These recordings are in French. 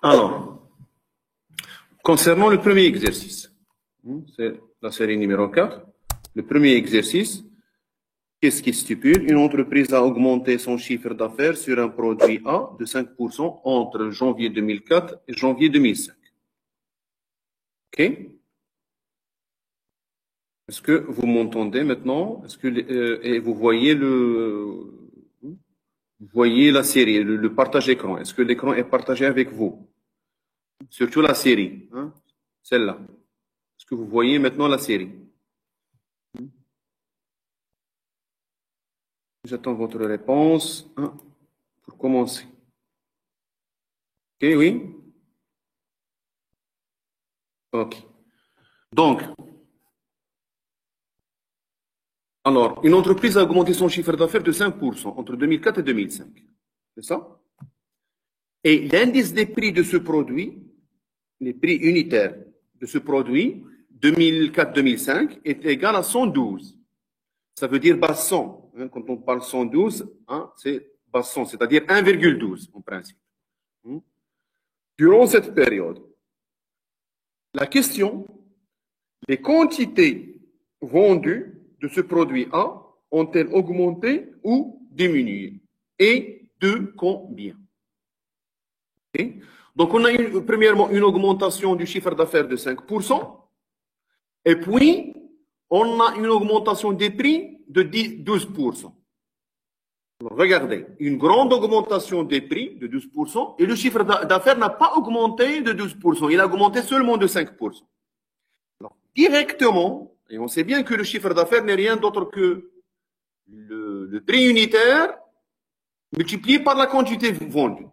Alors, concernant le premier exercice, c'est la série numéro 4, le premier exercice, qu'est-ce qui stipule? Une entreprise a augmenté son chiffre d'affaires sur un produit A de 5% entre janvier 2004 et janvier 2005. OK? Est-ce que vous m'entendez maintenant? Est-ce que et vous voyez la série, le partage écran? Est-ce que l'écran est partagé avec vous? Surtout la série, hein? Celle-là. Est-ce que vous voyez maintenant la série? J'attends votre réponse pour commencer. OK, oui? OK. Donc, alors, une entreprise a augmenté son chiffre d'affaires de 5% entre 2004 et 2005. C'est ça? Et l'indice des prix de ce produit, les prix unitaires de ce produit, 2004-2005, est égal à 112. Ça veut dire bas 100. Hein, quand on parle 112, c'est bas 100, c'est-à-dire 1,12 en principe. Durant cette période, la question, les quantités vendues de ce produit A ont-elles augmenté ou diminué? Et de combien? Okay. Donc, on a premièrement une augmentation du chiffre d'affaires de 5%. Et puis, on a une augmentation des prix de 12%. Alors, regardez, une grande augmentation des prix de 12% et le chiffre d'affaires n'a pas augmenté de 12%, il a augmenté seulement de 5%. Alors, directement, et on sait bien que le chiffre d'affaires n'est rien d'autre que le prix unitaire multiplié par la quantité vendue.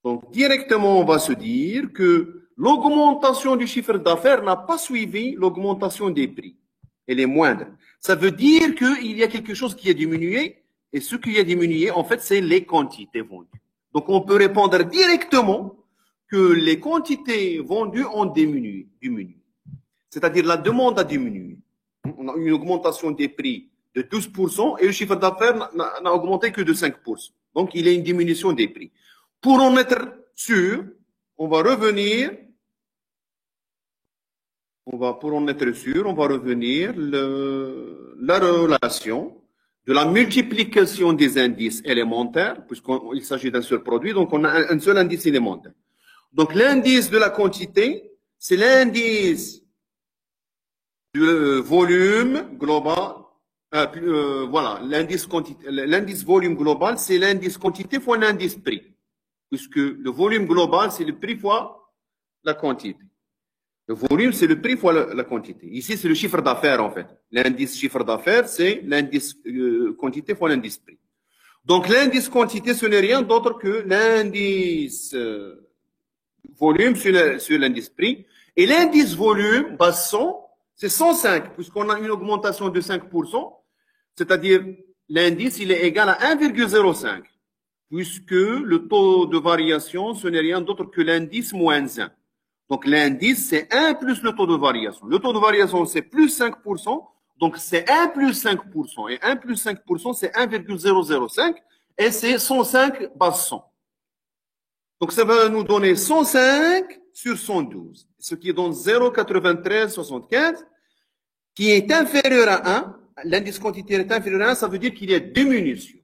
Donc, directement, on va se dire que l'augmentation du chiffre d'affaires n'a pas suivi l'augmentation des prix. Elle est moindre. Ça veut dire qu'il y a quelque chose qui a diminué, et ce qui a diminué, en fait, c'est les quantités vendues. Donc, on peut répondre directement que les quantités vendues ont diminué. C'est-à-dire la demande a diminué. On a une augmentation des prix de 12% et le chiffre d'affaires n'a augmenté que de 5%. Donc, il y a une diminution des prix. Pour en être sûr, on va revenir la relation de la multiplication des indices élémentaires, puisqu'il s'agit d'un seul produit, donc on a un seul indice élémentaire. Donc, l'indice de la quantité, c'est l'indice du volume global. Voilà, l'indice volume global, c'est l'indice quantité fois l'indice prix. Puisque le volume global, c'est le prix fois la quantité. Le volume, c'est le prix fois la quantité. Ici, c'est le chiffre d'affaires, en fait. L'indice chiffre d'affaires, c'est l'indice quantité fois l'indice prix. Donc, l'indice quantité, ce n'est rien d'autre que l'indice volume sur l'indice prix. Et l'indice volume, base 100, c'est 105, puisqu'on a une augmentation de 5%, c'est-à-dire l'indice, il est égal à 1,05. Puisque le taux de variation, ce n'est rien d'autre que l'indice moins 1. Donc, l'indice, c'est 1 plus le taux de variation. Le taux de variation, c'est plus 5%. Donc, c'est 1 plus 5%. Et 1 plus 5%, c'est 1,005. Et c'est 105 base 100. Donc, ça va nous donner 105 sur 112. Ce qui donne 0,9375, qui est inférieur à 1. L'indice quantité est inférieur à 1, ça veut dire qu'il y a diminution.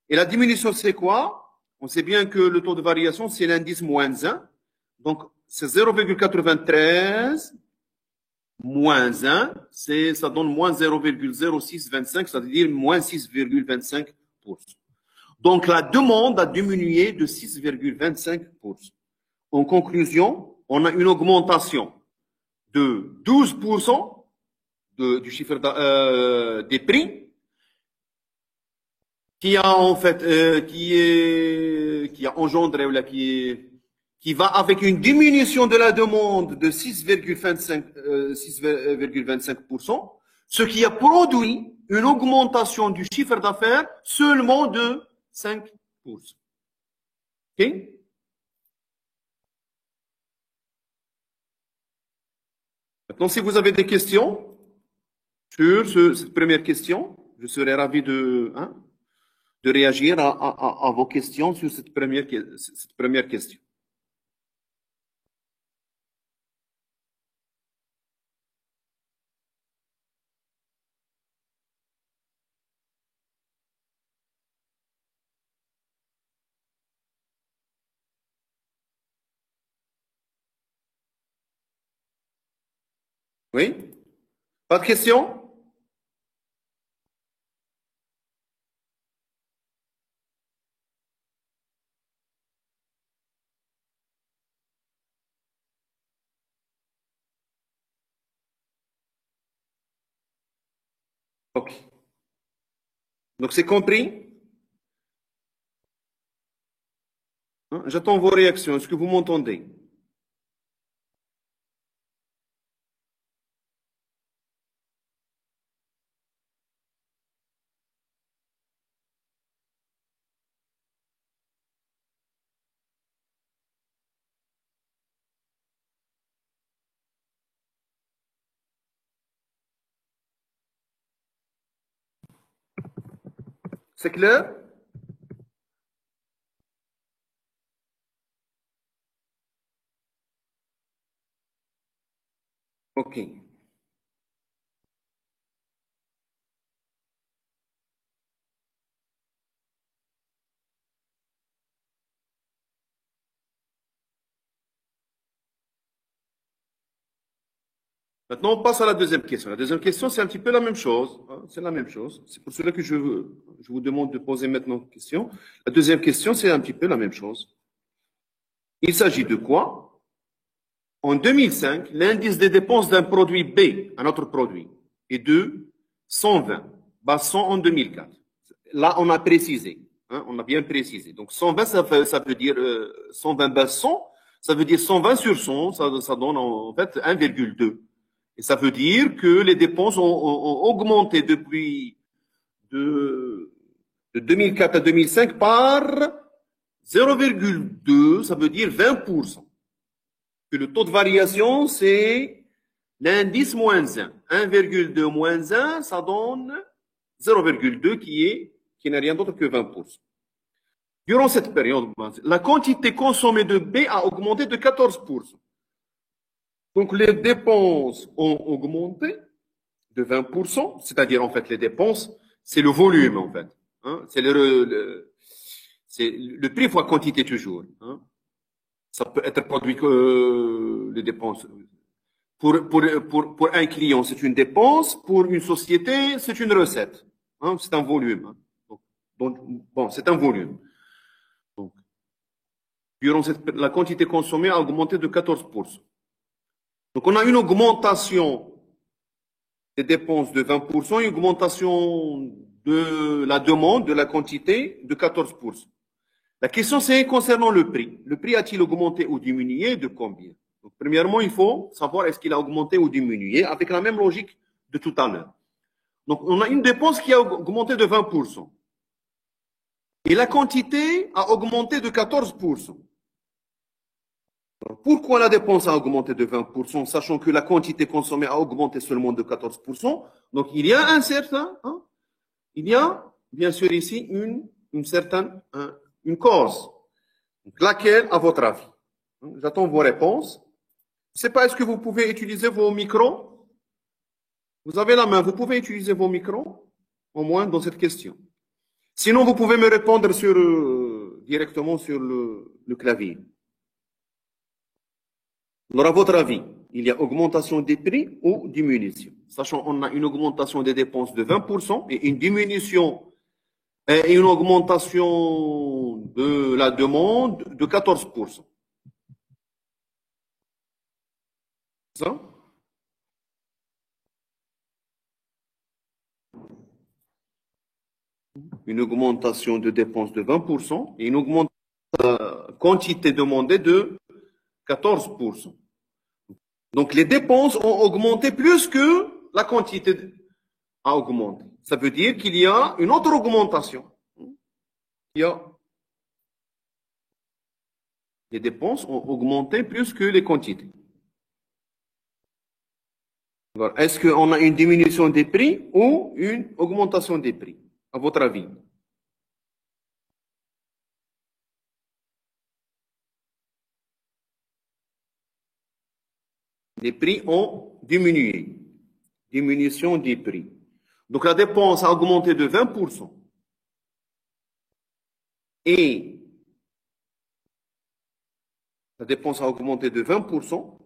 Et la diminution, c'est quoi? On sait bien que le taux de variation, c'est l'indice moins 1. Donc, c'est 0,93 moins 1. Ça donne moins 0,0625, c'est-à-dire moins 6,25%. Donc, la demande a diminué de 6,25%. En conclusion, on a une augmentation de 12% du chiffre des prix, qui a en fait qui a engendré qui va avec une diminution de la demande de 6,25%, ce qui a produit une augmentation du chiffre d'affaires seulement de 5%. OK? Maintenant, si vous avez des questions sur cette première question, je serais ravi de réagir à vos questions sur cette première question. Oui? Pas de questions? Ok. Donc, c'est compris? Hein? J'attends vos réactions. Est-ce que vous m'entendez? C'est clair? Ok. Maintenant, on passe à la deuxième question. La deuxième question, c'est un petit peu la même chose, hein. C'est la même chose. C'est pour cela que je vous demande de poser maintenant une question. La deuxième question, c'est un petit peu la même chose. Il s'agit de quoi? En 2005, l'indice des dépenses d'un produit B, un autre produit, est de 120, bas 100 en 2004. Là, on a précisé, hein, on a bien précisé. Donc, 120, ça veut dire 120 bas 100, ça veut dire 120 sur 100, ça donne en fait 1,2. Et ça veut dire que les dépenses ont augmenté depuis de 2004 à 2005 par 0,2, ça veut dire 20%. Que le taux de variation, c'est l'indice moins 1. 1,2 moins 1, ça donne 0,2 qui n'est rien d'autre que 20%. Durant cette période, la quantité consommée de B a augmenté de 14%. Donc les dépenses ont augmenté de 20%, c'est-à-dire en fait les dépenses, c'est le volume en fait. Hein, c'est le prix fois quantité toujours. Hein. Ça peut être produit que les dépenses. Pour un client, c'est une dépense. Pour une société, c'est une recette. Hein, c'est un volume. Hein. Donc, bon, c'est un volume. Donc, durant la quantité consommée a augmenté de 14%. Donc, on a une augmentation des dépenses de 20%, une augmentation de la demande, de la quantité de 14%. La question, c'est concernant le prix. Le prix a-t-il augmenté ou diminué de combien? Donc, premièrement, il faut savoir est-ce qu'il a augmenté ou diminué avec la même logique de tout à l'heure. Donc, on a une dépense qui a augmenté de 20%. Et la quantité a augmenté de 14%. Pourquoi la dépense a augmenté de 20%, sachant que la quantité consommée a augmenté seulement de 14%? Donc, il y a un certain, hein, il y a bien sûr ici une certaine une cause. Donc, laquelle, à votre avis? J'attends vos réponses. Je ne sais pas, est-ce que vous pouvez utiliser vos micros? Vous avez la main, vous pouvez utiliser vos micros, au moins dans cette question. Sinon, vous pouvez me répondre directement sur le clavier. Alors, à votre avis, il y a augmentation des prix ou diminution? Sachant qu'on a une augmentation des dépenses de 20% et une diminution et une augmentation de la demande de 14%. Ça? Une augmentation de dépenses de 20% et une augmentation de quantité demandée de 14%. Donc, les dépenses ont augmenté plus que la quantité a augmenté. Ça veut dire qu'il y a une autre augmentation. Il y a les dépenses ont augmenté plus que les quantités. Est-ce qu'on a une diminution des prix ou une augmentation des prix, à votre avis? Les prix ont diminué. Diminution des prix. Donc la dépense a augmenté de 20%. Et la dépense a augmenté de 20%.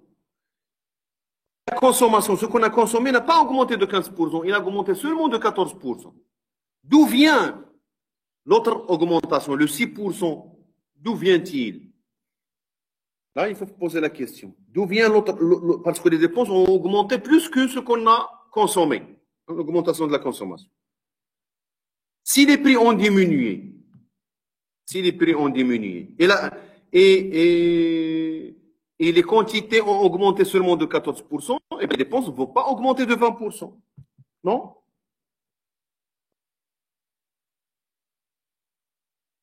consommation, ce qu'on a consommé n'a pas augmenté de 15%, il a augmenté seulement de 14%. D'où vient l'autre augmentation, le 6%? D'où vient-il? Là, il faut poser la question. D'où vient l'autre? Parce que les dépenses ont augmenté plus que ce qu'on a consommé. L'augmentation de la consommation. Si les prix ont diminué, et les quantités ont augmenté seulement de 14%, et les dépenses ne vont pas augmenter de 20%. Non?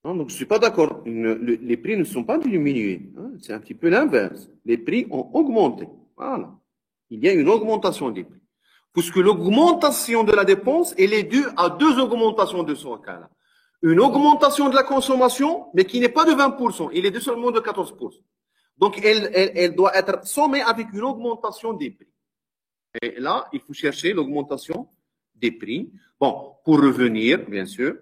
Non, donc je ne suis pas d'accord. Les prix ne sont pas diminués. Hein. C'est un petit peu l'inverse. Les prix ont augmenté. Voilà. Il y a une augmentation des prix. Puisque l'augmentation de la dépense, elle est due à deux augmentations de ce cas-là. Une augmentation de la consommation, mais qui n'est pas de 20%. Il est de seulement de 14%. Donc, elle doit être sommée avec une augmentation des prix. Et là, il faut chercher l'augmentation des prix. Bon, pour revenir, bien sûr,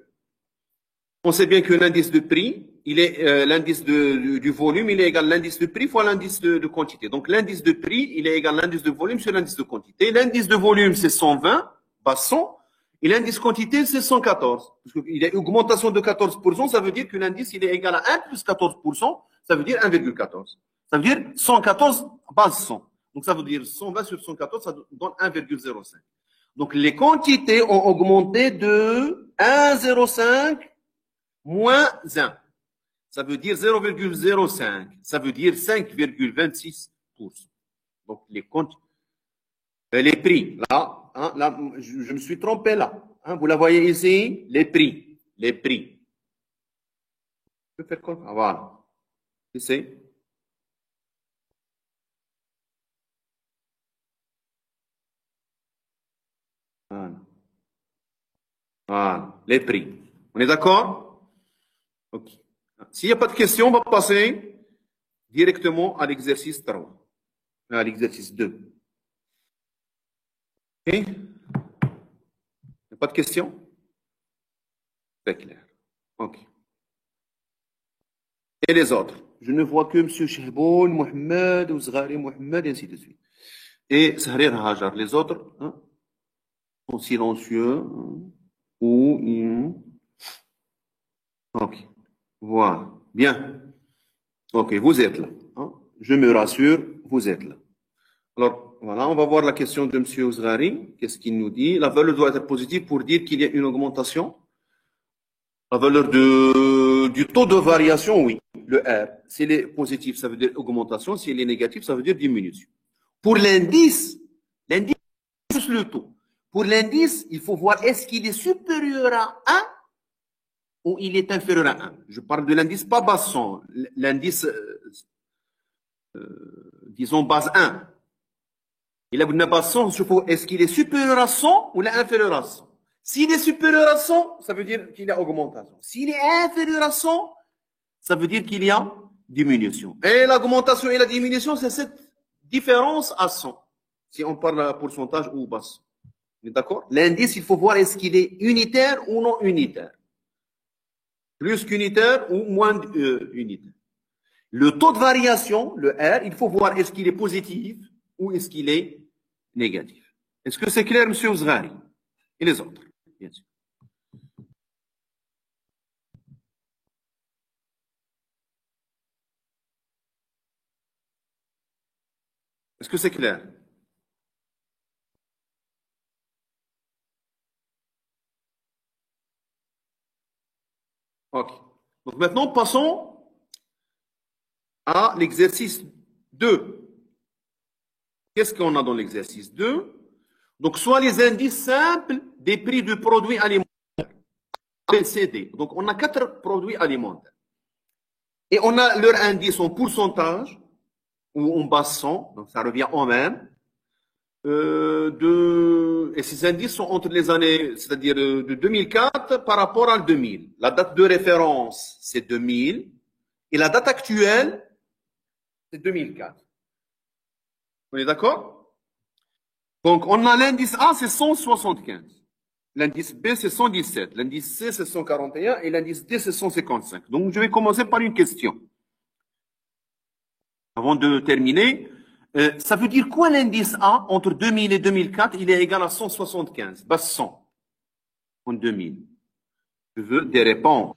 on sait bien que l'indice de prix, il est l'indice du volume, il est égal à l'indice de prix fois l'indice de quantité. Donc, l'indice de prix, il est égal à l'indice de volume sur l'indice de quantité. L'indice de volume, c'est 120, bas 100. Et l'indice quantité, c'est 114. Parce qu'il y a une augmentation de 14%, ça veut dire que l'indice, il est égal à 1 plus 14%, ça veut dire 1,14. Ça veut dire 114 base 100. Donc, ça veut dire 120 sur 114, ça donne 1,05. Donc, les quantités ont augmenté de 1,05 moins 1. Ça veut dire 0,05. Ça veut dire 5,26%. Donc, les prix, là, hein, là je me suis trompé là. Hein, vous la voyez ici, les prix. Je peux faire quoi? Ah, voilà. Ici. Voilà. Voilà. Les prix. On est d'accord? Ok. S'il n'y a pas de questions, on va passer directement à l'exercice 3. À l'exercice 2. Ok? Il n'y a pas de questions? C'est clair. Ok. Et les autres? Je ne vois que M. Chehboun, Mohamed, Ouzghari, Mohamed, et ainsi de suite. Et Sahrir Hajar. Les autres hein, sont silencieux. Hein, ou. Ok. Voilà. Bien. Ok, vous êtes là. Hein. Je me rassure, vous êtes là. Alors, voilà, on va voir la question de M. Ouzghari. Qu'est-ce qu'il nous dit? La valeur doit être positive pour dire qu'il y a une augmentation. La valeur du taux de variation, oui. Le R. S'il est positif, ça veut dire augmentation. S'il est négatif, ça veut dire diminution. Pour l'indice, c'est juste le taux. Pour l'indice, il faut voir est-ce qu'il est supérieur à 1 ou il est inférieur à 1. Je parle de l'indice, pas base 100. L'indice, disons, base 1. Il a une base 100, est-ce qu'il est supérieur à 100 ou il est inférieur à 100? S'il est supérieur à 100, ça veut dire qu'il y a augmentation. S'il est inférieur à 100, ça veut dire qu'il y a diminution. Et l'augmentation et la diminution, c'est cette différence à 100. Si on parle de pourcentage ou basse. D'accord? L'indice, il faut voir est-ce qu'il est unitaire ou non unitaire. Plus qu'unitaire ou moins unitaire. Le taux de variation, le R, il faut voir est-ce qu'il est positif ou est-ce qu'il est négatif. Est-ce que c'est clair, M. Ouzghari? Et les autres, bien sûr. Est-ce que c'est clair? Ok. Donc maintenant, passons à l'exercice 2. Qu'est-ce qu'on a dans l'exercice 2? Donc, soit les indices simples des prix du produit alimentaire. ABCD. Donc, on a 4 produits alimentaires. Et on a leur indice en pourcentage, ou en base 100, donc ça revient en même. Et ces indices sont entre les années, c'est-à-dire de 2004 par rapport à 2000. La date de référence, c'est 2000. Et la date actuelle, c'est 2004. On est d'accord? Donc, on a l'indice A, c'est 175. L'indice B, c'est 117. L'indice C, c'est 141. Et l'indice D, c'est 155. Donc, je vais commencer par une question. Avant de terminer, Ça veut dire quoi l'indice A entre 2000 et 2004? Il est égal à 175. Bas 100 en 2000. Je veux des réponses.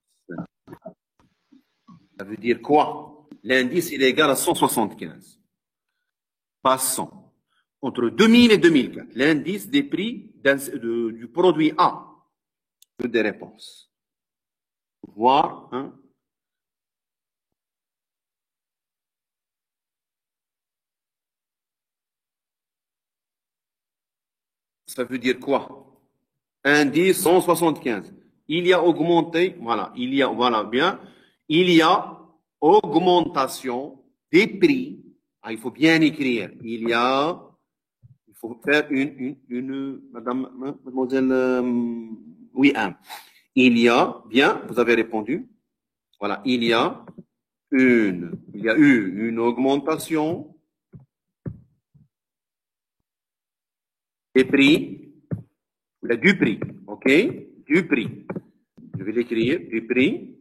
Ça veut dire quoi? L'indice, il est égal à 175. Pas 100. Entre 2000 et 2004. L'indice des prix du produit A. Je veux des réponses. Voir, hein? Ça veut dire quoi? Indice 175. Il y a augmenté, voilà, voilà bien, il y a augmentation des prix. Ah, il faut bien écrire. Il faut faire mademoiselle, oui, il y a, bien, vous avez répondu. Voilà, il y a eu une augmentation des prix, du prix, ok, du prix. Je vais l'écrire, du prix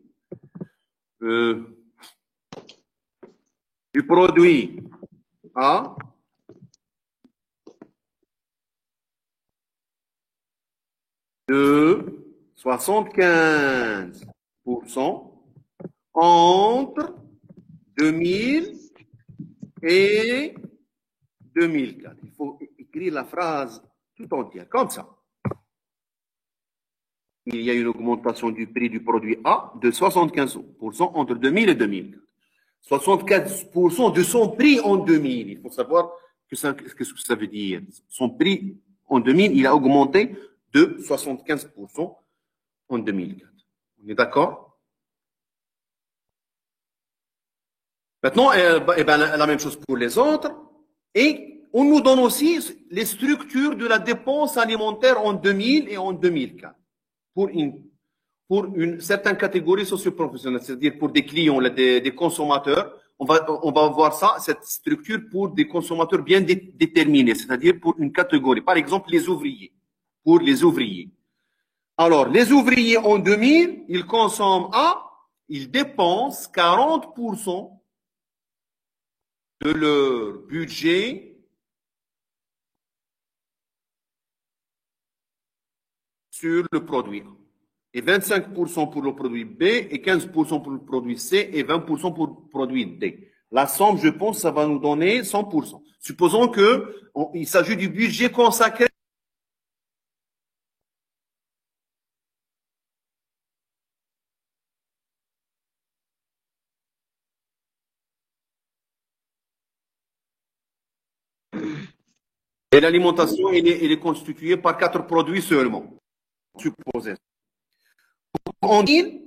du produit A de 75% entre 2000 et 2004. Il faut écrire la phrase tout entière, comme ça. Il y a une augmentation du prix du produit A de 75% entre 2000 et 2004. 75% de son prix en 2000. Il faut savoir ce que ça veut dire. Son prix en 2000, il a augmenté de 75% en 2004. On est d'accord? Maintenant, la même chose pour les autres. Et on nous donne aussi les structures de la dépense alimentaire en 2000 et en 2004. Pour une certaine catégorie socio-professionnelle, c'est-à-dire pour des clients, des consommateurs, on va voir ça, cette structure pour des consommateurs bien déterminés, c'est-à-dire pour une catégorie. Par exemple, les ouvriers. Pour les ouvriers. Alors, les ouvriers en 2000, ils consomment ils dépensent 40% de leur budget sur le produit A. Et 25% pour le produit B, et 15% pour le produit C, et 20% pour le produit D. La somme, je pense, ça va nous donner 100%. Supposons qu'il s'agit du budget consacré. Et l'alimentation, elle est constituée par 4 produits seulement. Supposez. En dit,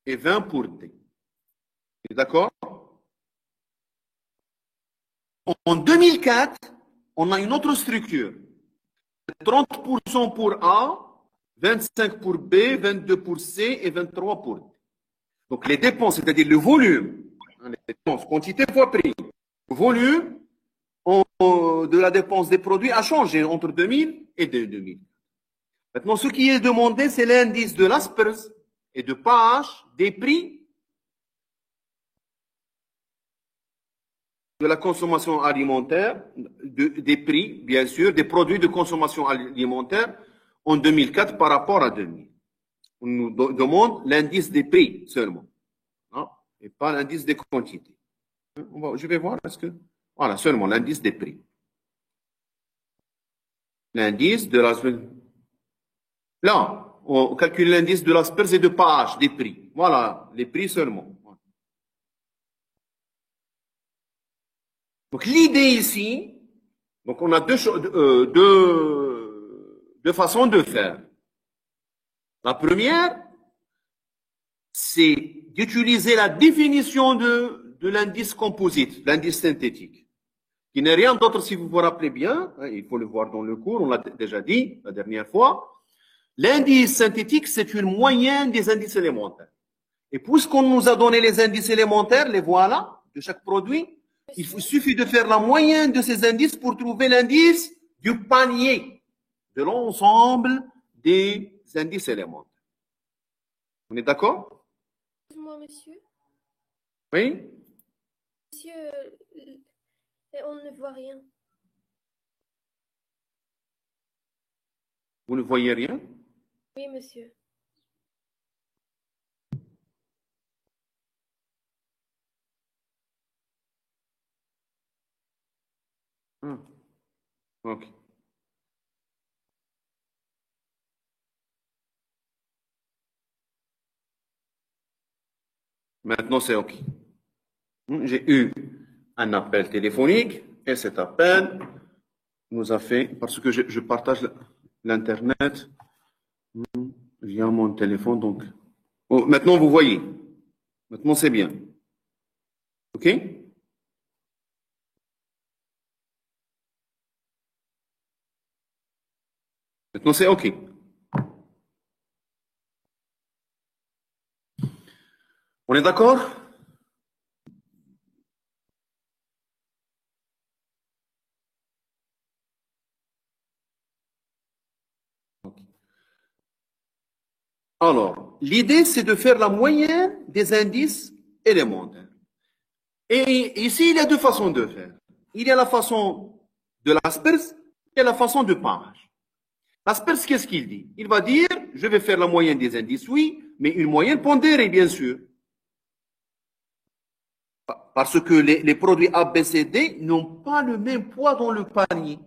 et 20 pour D. D'accord? En 2004, on a une autre structure. 30% pour A, 25 pour B, 22 pour C et 23 pour D. Donc les dépenses, c'est-à-dire le volume, les dépenses, quantité fois prix, le volume de la dépense des produits a changé entre 2000 et 2000. Maintenant, ce qui est demandé, c'est l'indice de l'Aspers et de Page des prix de la consommation alimentaire, des prix, bien sûr, des produits de consommation alimentaire en 2004 par rapport à 2000. On nous demande l'indice des prix seulement, hein, et pas l'indice des quantités. Je vais voir, est-ce que... Voilà, seulement l'indice des prix. L'indice de la... Là, on calcule l'indice de l'Aspers et de Page des prix. Voilà, les prix seulement. Donc l'idée ici, donc on a deux façons de faire. La première, c'est d'utiliser la définition de l'indice composite, l'indice synthétique, qui n'est rien d'autre, si vous vous rappelez bien, hein, il faut le voir dans le cours, on l'a déjà dit la dernière fois. L'indice synthétique, c'est une moyenne des indices élémentaires. Et puisqu'on nous a donné les indices élémentaires, les voilà, de chaque produit, il suffit de faire la moyenne de ces indices pour trouver l'indice du panier, de l'ensemble des indices élémentaires. On est d'accord? Excuse-moi, monsieur. Oui? Monsieur, on ne voit rien. Vous ne voyez rien? Oui, monsieur. Ah, ok. Maintenant, c'est OK. J'ai eu un appel téléphonique et cet appel nous a fait, parce que je partage l'Internet via mon téléphone, donc. Oh, maintenant, vous voyez. Maintenant, c'est bien. OK? Maintenant, c'est OK. On est d'accord? Alors, l'idée, c'est de faire la moyenne des indices élémentaires. Et ici, il y a deux façons de faire. Il y a la façon de l'asperge et la façon de page. L'asperge, qu'est-ce qu'il dit? Il va dire, je vais faire la moyenne des indices, oui, mais une moyenne pondérée, bien sûr. Parce que les produits A, B, C, D n'ont pas le même poids dans le panier.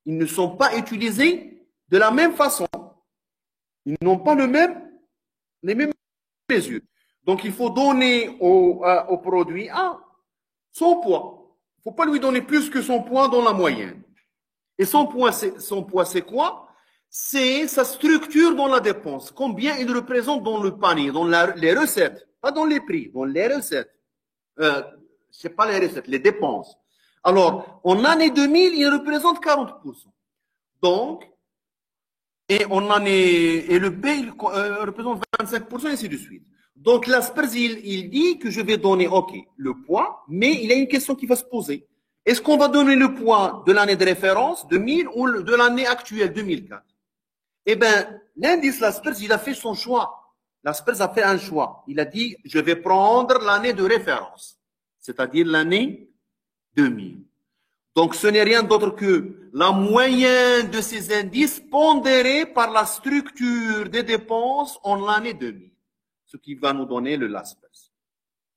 Ils ne sont pas utilisés de la même façon. Ils n'ont pas les mêmes mesures. Donc, il faut donner au produit A son poids. Il ne faut pas lui donner plus que son poids dans la moyenne. Et son poids, c'est quoi? C'est sa structure dans la dépense. Combien il représente dans le panier, dans les recettes. Pas dans les prix, dans les recettes. C'est pas les recettes, les dépenses. Alors, en année 2000, il représente 40%. Donc, et le B, il représente 25%, et ainsi de suite. Donc, l'asperge, il dit que je vais donner, OK, le poids, mais il y a une question qui va se poser. Est-ce qu'on va donner le poids de l'année de référence, 2000, ou de l'année actuelle, 2004? Eh bien, l'indice l'asperge, il a fait son choix. L'asperge a fait un choix. Il a dit, je vais prendre l'année de référence, c'est-à-dire l'année 2000. Donc, ce n'est rien d'autre que la moyenne de ces indices pondérés par la structure des dépenses en l'année 2000. Ce qui va nous donner le l'asperge.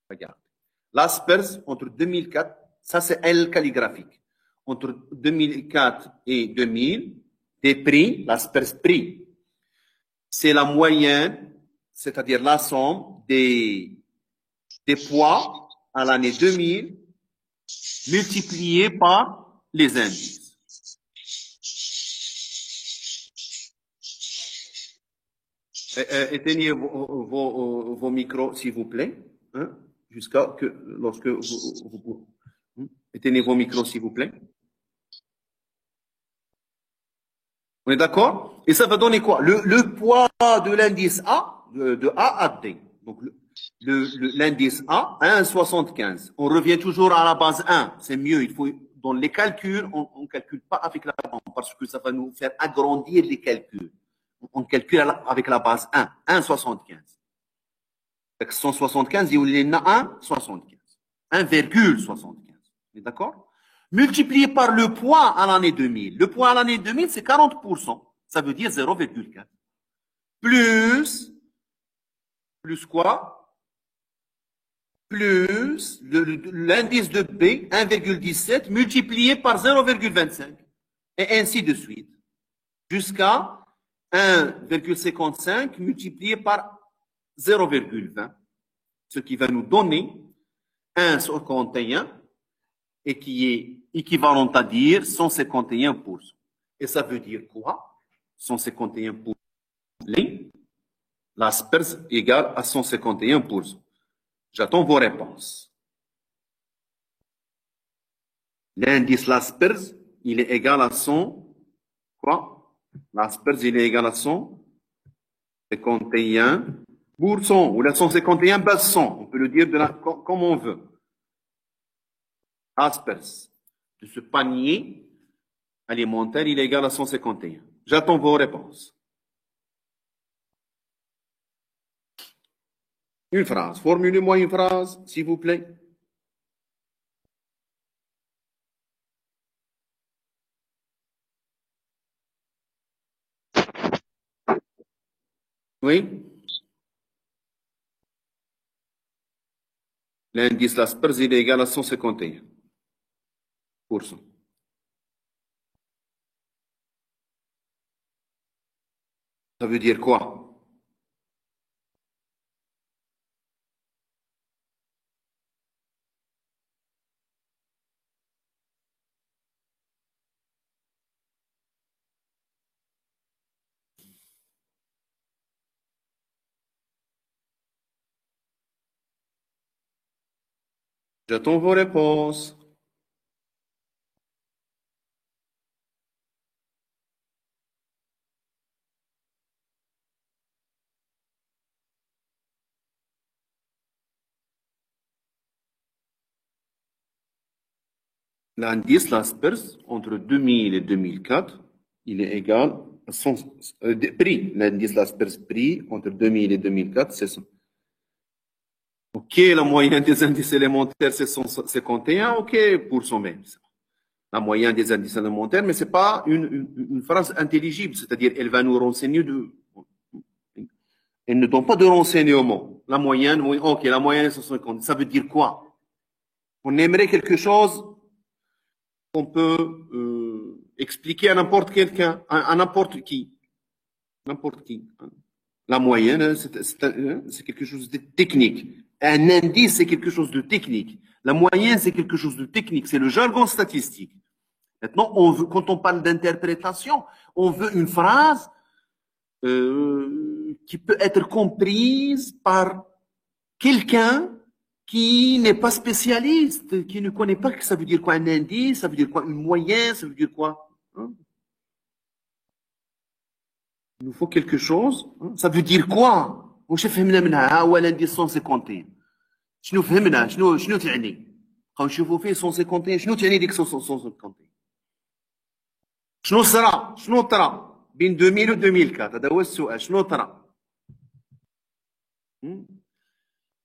Regarde. L'asperge, entre 2004, ça c'est L calligraphique. Entre 2004 et 2000, des prix, l'asperge prix, c'est la moyenne, c'est-à-dire la somme des poids à l'année 2000 multiplié par les indices. Éteignez vos micros, s'il vous plaît, hein, jusqu'à que lorsque vous éteignez vos micros, s'il vous plaît. On est d'accord? Et ça va donner quoi? Le poids de l'indice A, de A à D. Donc, l'indice A, 1,75. On revient toujours à la base 1. C'est mieux. Il faut, dans les calculs, on ne calcule pas avec la base parce que ça va nous faire agrandir les calculs. On calcule avec la base 1, 1,75. 175, il y en a 1,75. 1,75. D'accord? Multiplié par le poids à l'année 2000. Le poids à l'année 2000, c'est 40%. Ça veut dire 0,4. Plus quoi? Plus l'indice de B, 1,17, multiplié par 0,25. Et ainsi de suite. Jusqu'à 1,55 multiplié par 0,20. Ce qui va nous donner 1,51 et qui est équivalent à dire 151%. Et ça veut dire quoi? 151%. L'asperge égale à 151%. J'attends vos réponses. L'indice l'asperge, il est égal à 100, quoi? L'asperge, il est égal à 151%, ou la 151 base 100. On peut le dire comme on veut. Asperge de ce panier alimentaire, il est égal à 151. J'attends vos réponses. Une phrase. Formulez-moi une phrase, s'il vous plaît. Oui. L'indice Laspers, il est égal à 151%. Ça veut dire quoi? J'attends vos réponses. L'indice Laspers, entre 2000 et 2004, il est égal à 100, prix. L'indice Laspers prix entre 2000 et 2004, c'est ça. OK, la moyenne des indices élémentaires, c'est 151, OK, pour son même. La moyenne des indices élémentaires, mais c'est pas une phrase intelligible, c'est-à-dire elle va nous renseigner elle ne donne pas de renseignements. La moyenne, oui, OK, la moyenne est 150. Ça veut dire quoi? On aimerait quelque chose qu'on peut expliquer à n'importe quelqu'un, à n'importe qui. N'importe qui. La moyenne, c'est quelque chose de technique. Un indice, c'est quelque chose de technique. La moyenne, c'est quelque chose de technique. C'est le jargon statistique. Maintenant, quand on parle d'interprétation, on veut une phrase qui peut être comprise par quelqu'un qui n'est pas spécialiste, qui ne connaît pas que ça veut dire quoi un indice, ça veut dire quoi une moyenne, ça veut dire quoi. Hein? Il nous faut quelque chose. Hein? Ça veut dire quoi? واش فهمنا منها هو l'indice 151 شنو فهمنا شنو تعني نشوفوا فيه 151 شنو تعني ديك 151 شنو صرا شنو طرا بين 2000 و 2004 هذا هو السؤال شنو طرا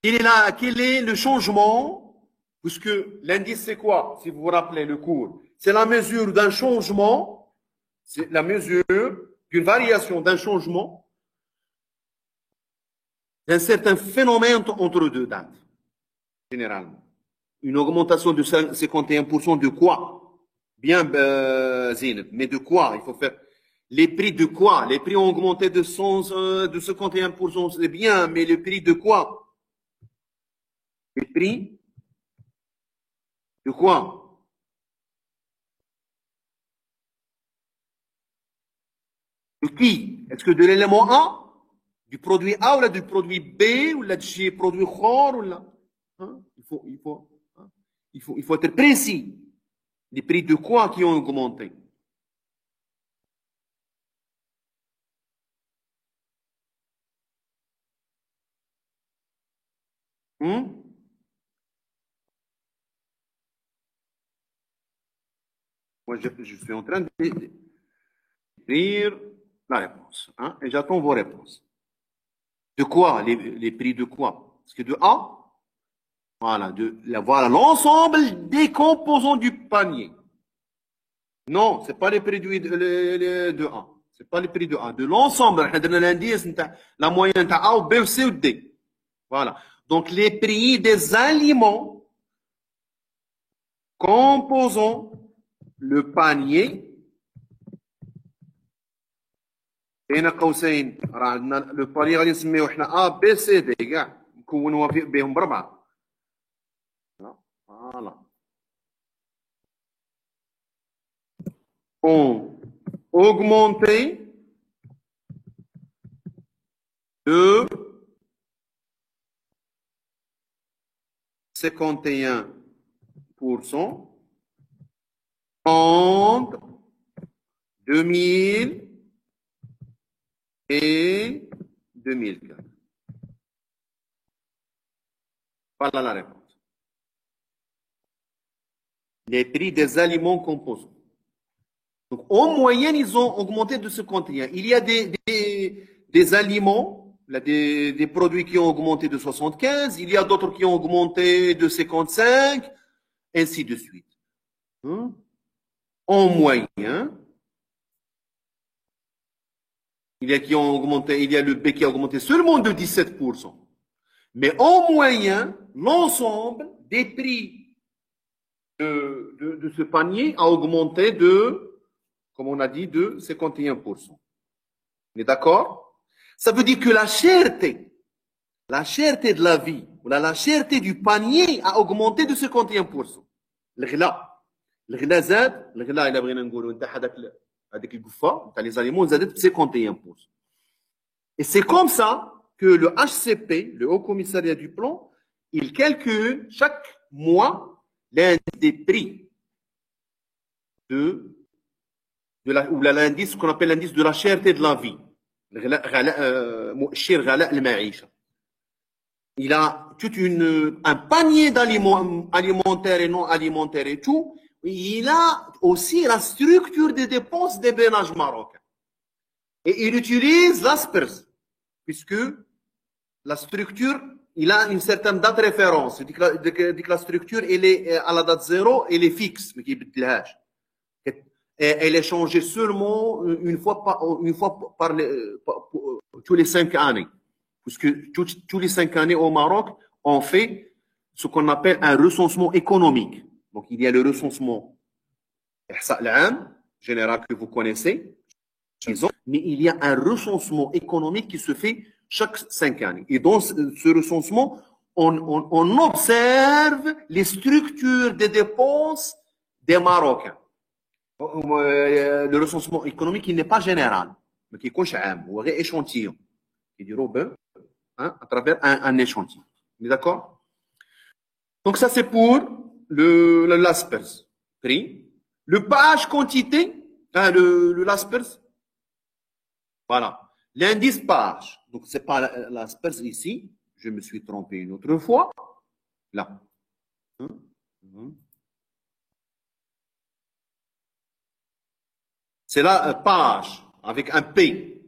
quel est le changement puisque l'indice c'est quoi si vous vous rappelez le cours c'est la mesure d'un changement c'est la mesure d'une variation d'un changement d'un certain phénomène entre deux dates, généralement. Une augmentation de 51% de quoi? Bien, Zine, mais de quoi? Il faut faire les prix de quoi? Les prix ont augmenté de 51%, c'est bien, mais le prix de quoi? Les prix de quoi? De qui? Est-ce que de l'élément A? Du produit A ou là, du produit B ou là, du produit Khor ou là? Hein? Il faut être précis. Les prix de quoi qui ont augmenté? Moi, je suis en train d'écrire la réponse. Hein, et j'attends vos réponses. De quoi? Les prix de quoi? Est-ce que de A? Voilà, voilà l'ensemble des composants du panier. Non, c'est pas les prix de A. C'est pas les prix de A. De l'ensemble, l'indice, la moyenne de A ou B ou C ou D. Voilà. Donc, les prix des aliments composant le panier. بين قوسين راه عندنا لو باني غادي نسميوه حنا A B C D كاع نكونوا بهم بربعه. Voilà. On augmenté de 51% entre 2000 et 2004. Voilà la réponse. Les prix des aliments composants. Donc, en moyenne, ils ont augmenté de 51. Il y a des aliments Il y a des produits qui ont augmenté de 75, il y a d'autres qui ont augmenté de 55, ainsi de suite. En moyen, il y a qui ont augmenté, il y a le B qui a augmenté seulement de 17%. Mais en moyen, l'ensemble des prix de ce panier a augmenté de, comme on a dit, de 51%. On est d'accord? Ça veut dire que la cherté de la vie, ou la cherté du panier a augmenté de 51%. الغلاء زاد الغلاء إلا بغينا نقولوا نتاع هذاك القفة نتاع les aliments زادت ب 51%. Et c'est comme ça que le HCP, le Haut Commissariat du Plan, il calcule chaque mois l'indice des prix ou l'indice qu'on appelle l'indice de la cherté de la vie. Il a tout un panier d'aliments alimentaires et non alimentaires et tout. Il a aussi la structure des dépenses des ménages marocains. Et il utilise l'ASPERS, puisque la structure, il a une certaine date référence. Il dit que la structure, elle est à la date 0, elle est fixe, mais qui elle est changée seulement une fois par tous les 5 années. Puisque tous les 5 années au Maroc, on fait ce qu'on appelle un recensement économique. Donc, il y a le recensement général que vous connaissez, mais il y a un recensement économique qui se fait chaque 5 années. Et dans ce recensement, on observe les structures des dépenses des Marocains. Le recensement économique, il n'est pas général, mais qui est un échantillon. Il dit à travers un échantillon. On est d'accord? Donc, ça, c'est pour l'ASPERS. Prix. Le pH quantité, l'ASPERS. Voilà. L'indice pH. Donc, c'est pas l'ASPERS ici. Je me suis trompé une autre fois. Là. C'est là pH avec un P.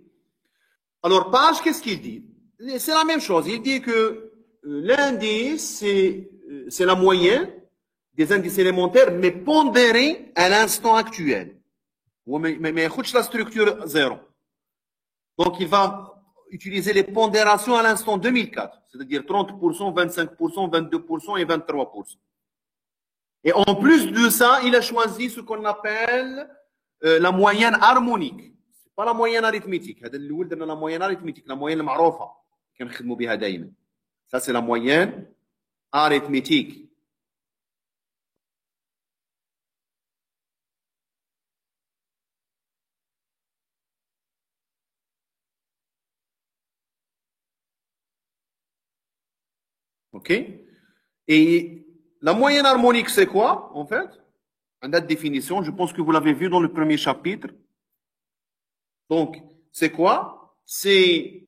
Alors, pH, qu'est-ce qu'il dit? C'est la même chose. Il dit que l'indice, c'est la moyenne des indices élémentaires, mais pondérés à l'instant actuel. Mais il n'y a pas la structure 0. Donc, il va utiliser les pondérations à l'instant 2004, c'est-à-dire 30%, 25%, 22% et 23%. Et en plus de ça, il a choisi ce qu'on appelle la moyenne harmonique. C'est pas la moyenne arithmétique. La moyenne arithmétique, la moyenne معروفة. Ça, c'est la moyenne arithmétique. OK? Et la moyenne harmonique, c'est quoi, en fait? En date de définition, je pense que vous l'avez vu dans le premier chapitre. Donc, c'est quoi? C'est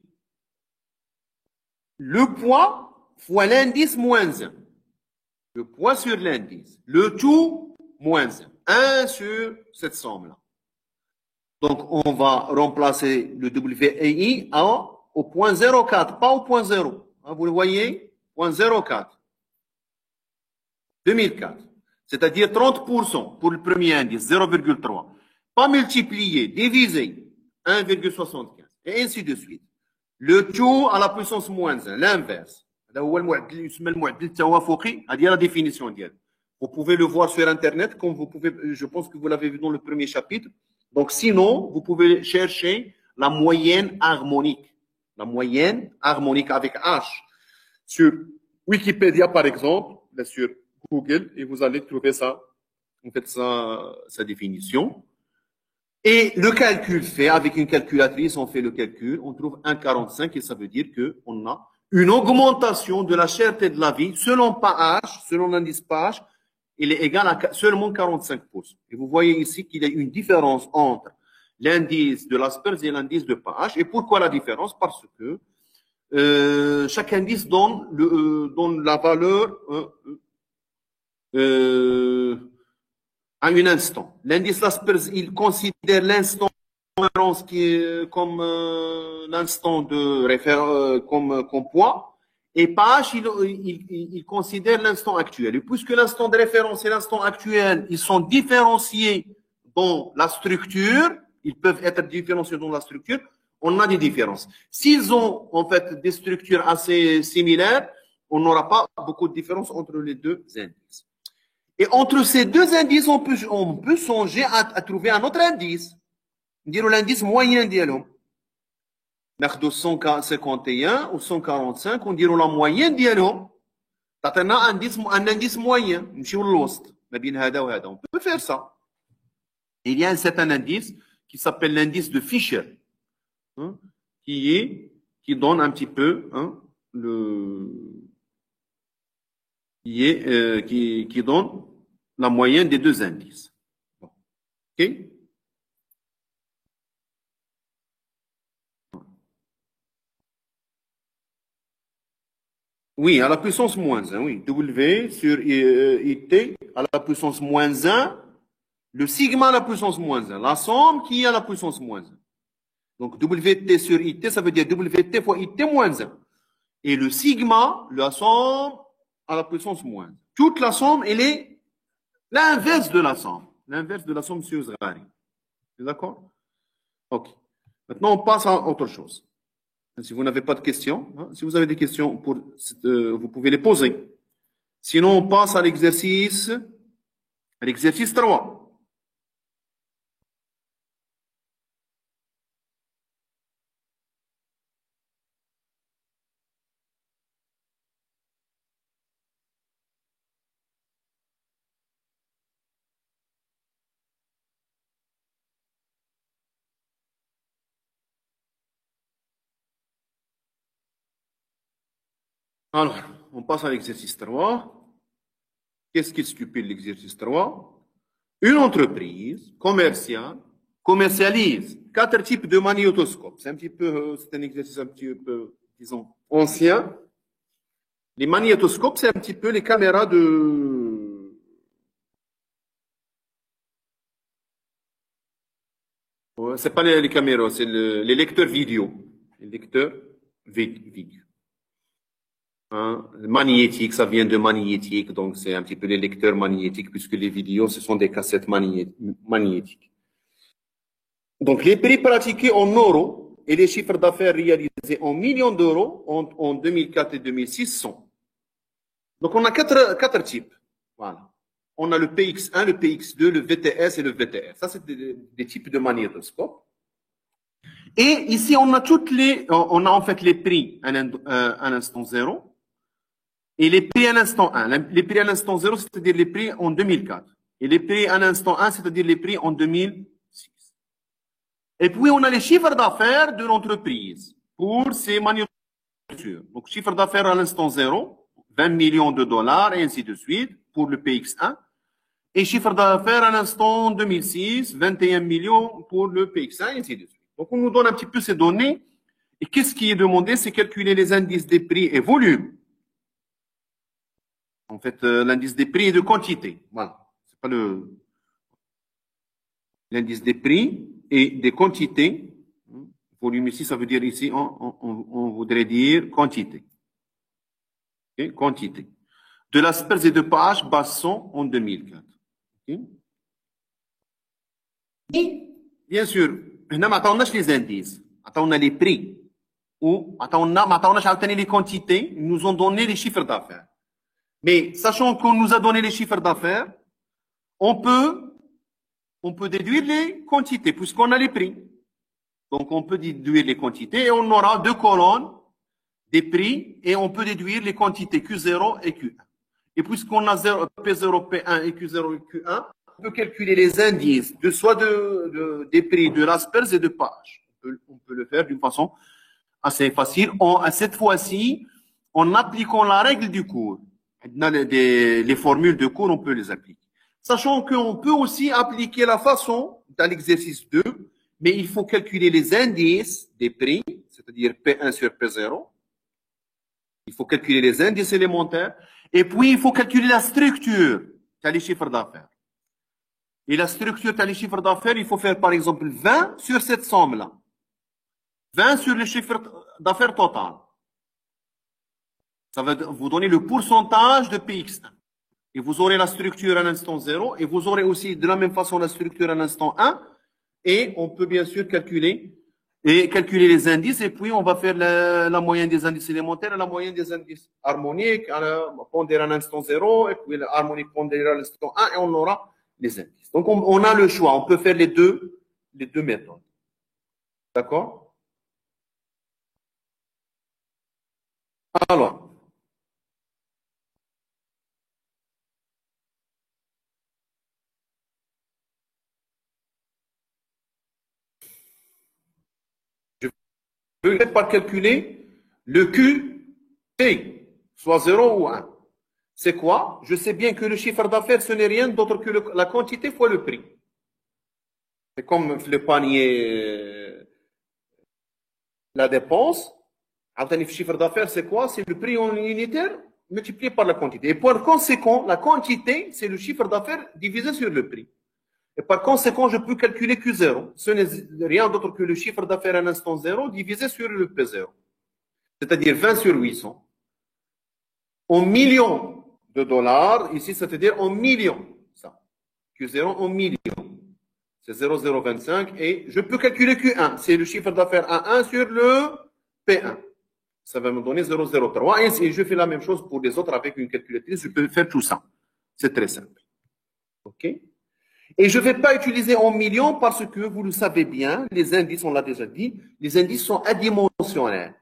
le poids fois l'indice moins 1. Le poids sur l'indice. Le tout moins 1. 1 sur cette somme-là. Donc, on va remplacer le WAI au point 0,4, pas au point 0. Vous le voyez? Point 0,4. 2004. C'est-à-dire 30% pour le premier indice, 0,3. Pas multiplié, divisé, 1,75. Et ainsi de suite. Le tout à la puissance moins 1, l'inverse. C'est la définition. Vous pouvez le voir sur Internet, comme vous pouvez, je pense que vous l'avez vu dans le premier chapitre. Donc, sinon, vous pouvez chercher la moyenne harmonique. La moyenne harmonique avec H. Sur Wikipédia, par exemple, sur Google, et vous allez trouver ça, en fait, sa définition. Et le calcul fait, avec une calculatrice, on fait le calcul, on trouve 1,45 et ça veut dire qu'on a une augmentation de la cherté de la vie selon pH, selon l'indice pH, il est égal à seulement 45%. Et vous voyez ici qu'il y a une différence entre l'indice de l'ASPERS et l'indice de pH. Et pourquoi la différence? Parce que chaque indice donne la valeur à un instant. L'indice l'ASPERS, il considère l'instant référence qui est comme l'instant de référence, comme poids. Et page, il considère l'instant actuel. Et puisque l'instant de référence et l'instant actuel, ils sont différenciés dans la structure, ils peuvent être différenciés dans la structure, on a des différences. S'ils ont en fait des structures assez similaires, on n'aura pas beaucoup de différence entre les deux indices. Et entre ces deux indices, on peut songer à trouver un autre indice. L'indice moyen d'Yalom. ناخذ 151 ou 145 ونديروا la moyenne ديالهم تعطينا un indice moyen نمشيو للوسط ما بين هذا وهذا. On peut faire ça. Il y a un certain indice qui s'appelle l'indice de Fisher, hein, qui donne un petit peu qui donne la moyenne des deux indices. OK? Oui, à la puissance moins 1, oui. W sur IT à la puissance moins 1, le sigma à la puissance moins 1, la somme qui est à la puissance moins 1. Donc WT sur IT, ça veut dire WT fois IT moins 1. Et le sigma, la somme à la puissance moins 1. Toute la somme, elle est l'inverse de la somme. L'inverse de la somme sur Zghari. D'accord? Ok. Maintenant, on passe à autre chose. Si vous n'avez pas de questions, hein, si vous avez des questions, vous pouvez les poser. Sinon, on passe à l'exercice 3. Alors, on passe à l'exercice 3. Qu'est-ce qui stipule l'exercice 3? Une entreprise commerciale commercialise 4 types de magnétoscopes. C'est un exercice un petit peu, disons, ancien. Les magnétoscopes, c'est un petit peu les caméras de... C'est pas les caméras, c'est les lecteurs vidéo. Les lecteurs vidéo. Hein, magnétique, ça vient de magnétique, donc c'est un petit peu les lecteurs magnétiques, puisque les vidéos, ce sont des cassettes magnétiques. Donc, les prix pratiqués en euros et les chiffres d'affaires réalisés en millions d'euros en 2004 et 2006 sont. Donc, on a quatre types. Voilà. On a le PX1, le PX2, le VTS et le VTR. Ça, c'est des types de magnétoscopes. Et ici, on a en fait les prix à un instant 0. Et les prix à l'instant 1. Les prix à l'instant 0, c'est-à-dire les prix en 2004. Et les prix à l'instant 1, c'est-à-dire les prix en 2006. Et puis, on a les chiffres d'affaires de l'entreprise pour ces manufactures. Donc, chiffre d'affaires à l'instant 0, 20 millions de dollars, et ainsi de suite, pour le PX1. Et chiffre d'affaires à l'instant 2006, 21 millions pour le PX1, et ainsi de suite. Donc, on nous donne un petit peu ces données. Et qu'est-ce qui est demandé? C'est calculer les indices des prix et volumes. En fait, l'indice des prix et de quantité. Voilà. C'est pas l'indice des prix et des quantités. Volume ici, ça veut dire ici, on voudrait dire quantité. Okay? Quantité. De l'asperge et de page Basson en 2004. Okay? Et, bien sûr, on a les indices. On a les prix. Ou, on a les quantités. Ils nous ont donné les chiffres d'affaires. Mais sachant qu'on nous a donné les chiffres d'affaires, on peut déduire les quantités puisqu'on a les prix. Donc, on peut déduire les quantités et on aura 2 colonnes des prix et on peut déduire les quantités Q0 et Q1. Et puisqu'on a P0, P1 et Q0 et Q1, on peut calculer les indices soit des prix de l'asperge et de page. On peut le faire d'une façon assez facile. Cette fois-ci, en appliquant la règle du cours. Les formules de cours, on peut les appliquer. Sachant qu'on peut aussi appliquer la façon dans l'exercice 2, mais il faut calculer les indices des prix, c'est-à-dire P1 sur P0. Il faut calculer les indices élémentaires. Et puis, il faut calculer la structure, qui a les chiffres d'affaires. Et la structure de les chiffres d'affaires, il faut faire par exemple 20 sur cette somme-là. 20 sur le chiffre d'affaires total. Ça va vous donner le pourcentage de PX1. Et vous aurez la structure à l'instant 0. Et vous aurez aussi de la même façon la structure à l'instant 1. Et on peut bien sûr calculer les indices. Et puis on va faire la moyenne des indices élémentaires et la moyenne des indices harmoniques, pondéré à l'instant 0. Et puis l'harmonique pondéré à l'instant 1. Et on aura les indices. Donc on a le choix. On peut faire les deux méthodes. D'accord? Alors. Je vais pas calculer le QT, soit 0 ou 1. C'est quoi? Je sais bien que le chiffre d'affaires, ce n'est rien d'autre que la quantité fois le prix. C'est comme le panier, la dépense. Le chiffre d'affaires, c'est quoi? C'est le prix en unitaire multiplié par la quantité. Et par conséquent, la quantité, c'est le chiffre d'affaires divisé sur le prix. Et par conséquent, je peux calculer Q0. Ce n'est rien d'autre que le chiffre d'affaires à l'instant 0 divisé sur le P0. C'est-à-dire 20 sur 800. En millions de dollars, ici, c'est-à-dire en millions. Ça. Q0 en millions. C'est 0,025. Et je peux calculer Q1. C'est le chiffre d'affaires A1 sur le P1. Ça va me donner 0,03. Et je fais la même chose pour les autres avec une calculatrice. Je peux faire tout ça. C'est très simple. OK? Et je ne vais pas utiliser en millions parce que, vous le savez bien, les indices, on l'a déjà dit, les indices sont adimensionnels.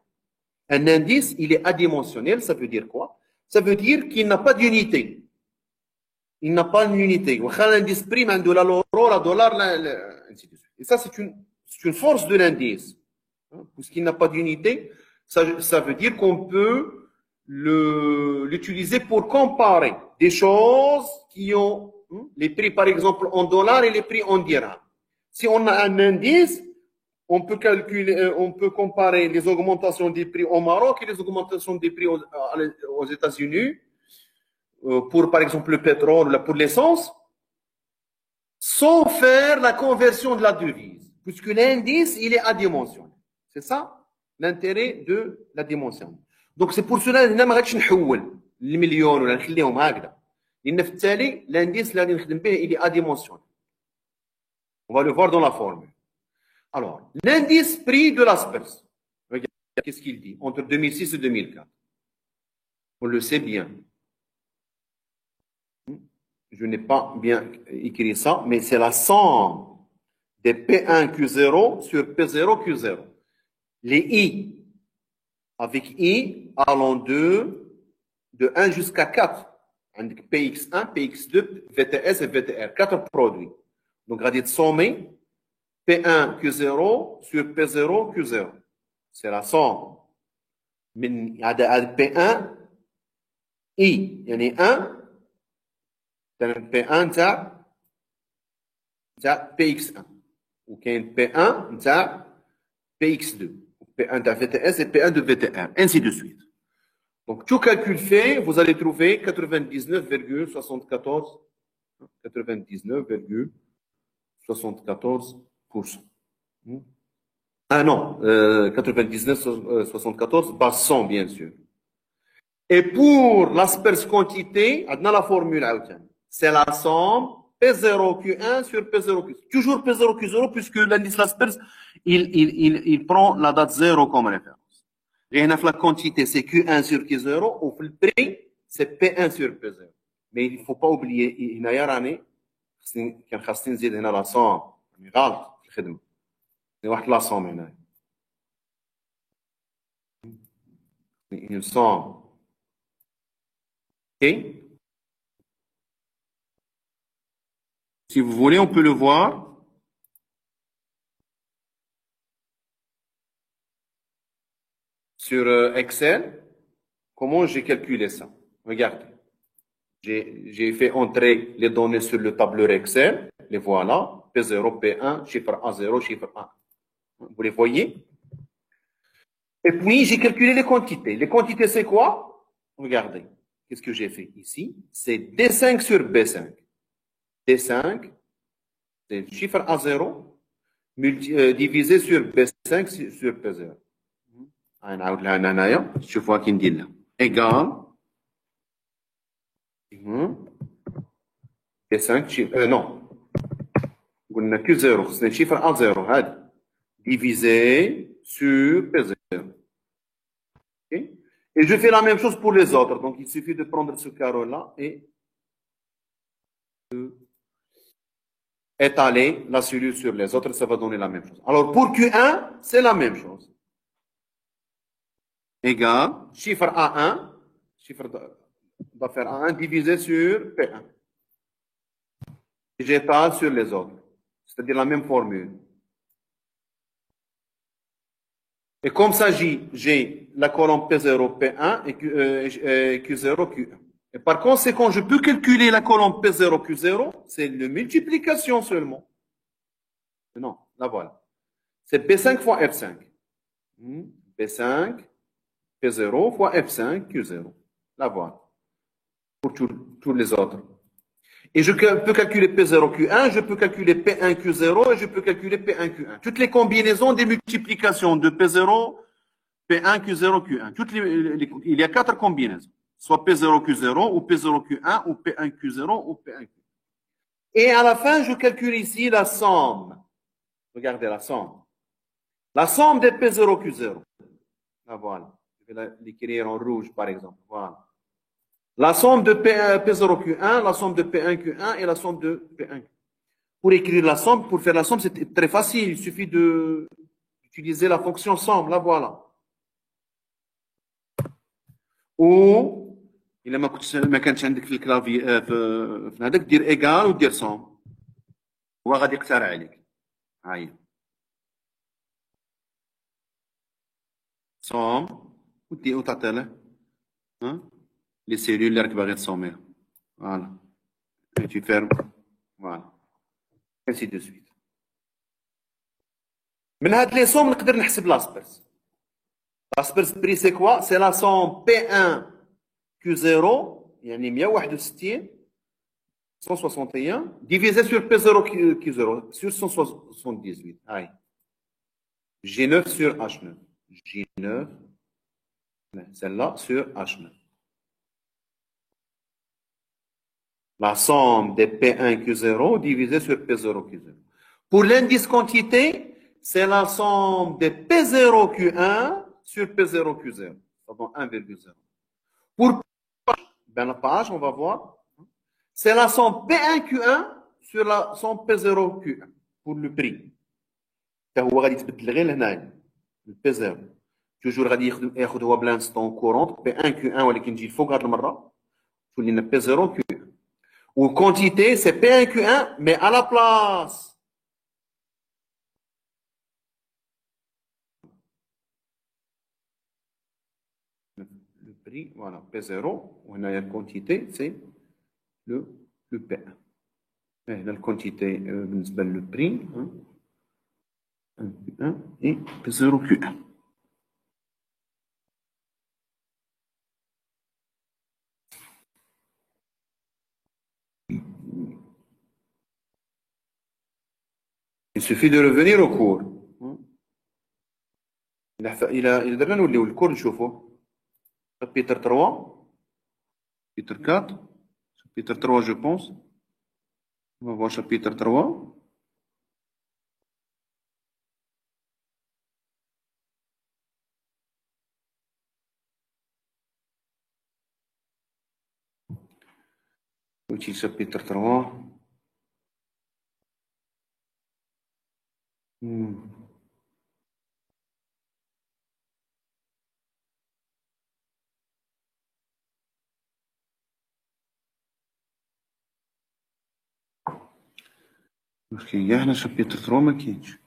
Un indice, il est adimensionnel, ça veut dire quoi? Ça veut dire qu'il n'a pas d'unité. Il n'a pas d'unité. L'indice prime, un dollar, l'euro, la dollar, ainsi de suite. Et ça, c'est une force de l'indice. Puisqu'il n'a pas d'unité, ça veut dire qu'on peut l'utiliser pour comparer des choses qui ont les prix, par exemple, en dollars et les prix en dirhams. Si on a un indice, on peut calculer, on peut comparer les augmentations des prix au Maroc et les augmentations des prix aux États-Unis, pour, par exemple, le pétrole, pour l'essence, sans faire la conversion de la devise, puisque l'indice, il est adimensionnel. C'est ça l'intérêt de la dimension. Donc, c'est pour cela que nous avons les millions ou les l'indice, il est adimensionnel. On va le voir dans la formule. Alors, l'indice prix de l'asperge. Regarde, qu'est-ce qu'il dit entre 2006 et 2004. On le sait bien. Je n'ai pas bien écrit ça, mais c'est la somme des P1Q0 sur P0Q0. Les I, avec I allant de 1 jusqu'à 4. PX1, PX2, VTS et VTR. 4 produits. Donc, on va dire sommer P1 Q0 sur P0 Q0. C'est la somme. Mais il y a P1 I. Il y en a un. P1 تاع PX1. وكاين P1 تاع PX2. P1 de VTS et P1 de VTR. Ainsi de suite. Donc, tout calcul fait, vous allez trouver 99,74%. 99,74%. Ah non, 99,74 bas 100, bien sûr. Et pour l'asperge quantité, on a la formule. C'est la somme P0Q1 sur P0Q0. Toujours P0Q0, puisque l'indice l'asperge, il prend la date 0 comme référence. Et la quantité, c'est Q1 sur Q0, ou le prix, c'est P1 sur P0. Mais il ne faut pas oublier, il y a une année, كان خاصني نزيد هنا لا صوم غلط في الخدمه واحد لا صوم هنا une somme. OK? Si vous voulez, on peut le voir. Sur Excel, comment j'ai calculé ça? Regardez. J'ai fait entrer les données sur le tableur Excel. Les voilà. P0, P1, chiffre A0, chiffre A. Vous les voyez? Et puis, j'ai calculé les quantités. Les quantités, c'est quoi? Regardez. Qu'est-ce que j'ai fait ici? C'est D5 sur B5. D5 C'est le chiffre A0 divisé sur P5 sur P0. نعاود لها هنايا شوفوها كي ندير لها égal P5 non قلنا Q0 c'est le chiffre A0 هذا divisé sur P0. Okay? Et je fais la même chose pour les autres. Donc il suffit de prendre ce carreau-là et étaler la cellule sur les autres, ça va donner la même chose. Alors pour Q1, c'est la même chose. Égal, chiffre A1, chiffre d'affaires A1 divisé sur P1. Et j'étale sur les autres. C'est-à-dire la même formule. Et comme ça, j'ai la colonne P0, P1 et Q0, Q1. Et par conséquent, je peux calculer la colonne P0, Q0, c'est une multiplication seulement. Non, la voilà. C'est P5 fois F5. P5, P0 fois F5, Q0. La voilà. Pour tous les autres. Et je peux calculer P0, Q1, je peux calculer P1, Q0 et je peux calculer P1, Q1. Toutes les combinaisons des multiplications de P0, P1, Q0, Q1. Il y a 4 combinaisons. Soit P0, Q0 ou P0, Q1 ou P1, Q0 ou P1, Q1. Et à la fin, je calcule ici la somme. Regardez la somme. La somme des P0, Q0. Ah, voilà. Je vais l'écrire en rouge, par exemple. Voilà. La somme de P0Q1, la somme de P1Q1 et la somme de P1Q1. Pour écrire la somme, pour faire la somme, c'est très facile. Il suffit d'utiliser la fonction somme. La voilà. Ou, إلا ما كانش عندك في الكلافي في هذاك دير إيكال ودير somme. هو غادي يقترح عليك. هاي. somme وتعطي له les cellules اللي راك باغي تصوميها. Voilà. Et tu fermes. Voilà. Ainsi de suite. من هاد لي سوم نقدر نحسب لاسبرس. لاسبرس بري سي كوا؟ سي لا سوم P1 Q0 يعني 161 161 divisé sur P0 Q0 sur 178. هاي. G9 sur H9. G9 celle-là sur H9. La somme des P1 Q0 divisé sur P0 Q0. Pour l'indice quantité, c'est la somme des P0 Q1 sur P0 Q0. Ça donne 1,0. Pour la page, on va voir. C'est la somme P1 Q1 sur la somme P0 Q1 pour le prix. هو غادي يتبدل غير لهنايا P0. توجور غادي ياخذ هو بلانستون كورونت P1 Q1 ولكن تجي الفوق هذه المره تولي لنا P0 Q1. Ou quantité, c'est P1, Q1, mais à la place. Le prix, voilà, P0. On a la quantité, c'est le P1. Et la quantité, le prix, Q1 et P0, Q1. Il suffit de revenir au cours. Il a donné le cours, chapitre 3, chapitre 4, chapitre 3, je pense. On va voir chapitre 3. Outil chapitre 3. اوكي احنا شابيتر 3 ما كاينش.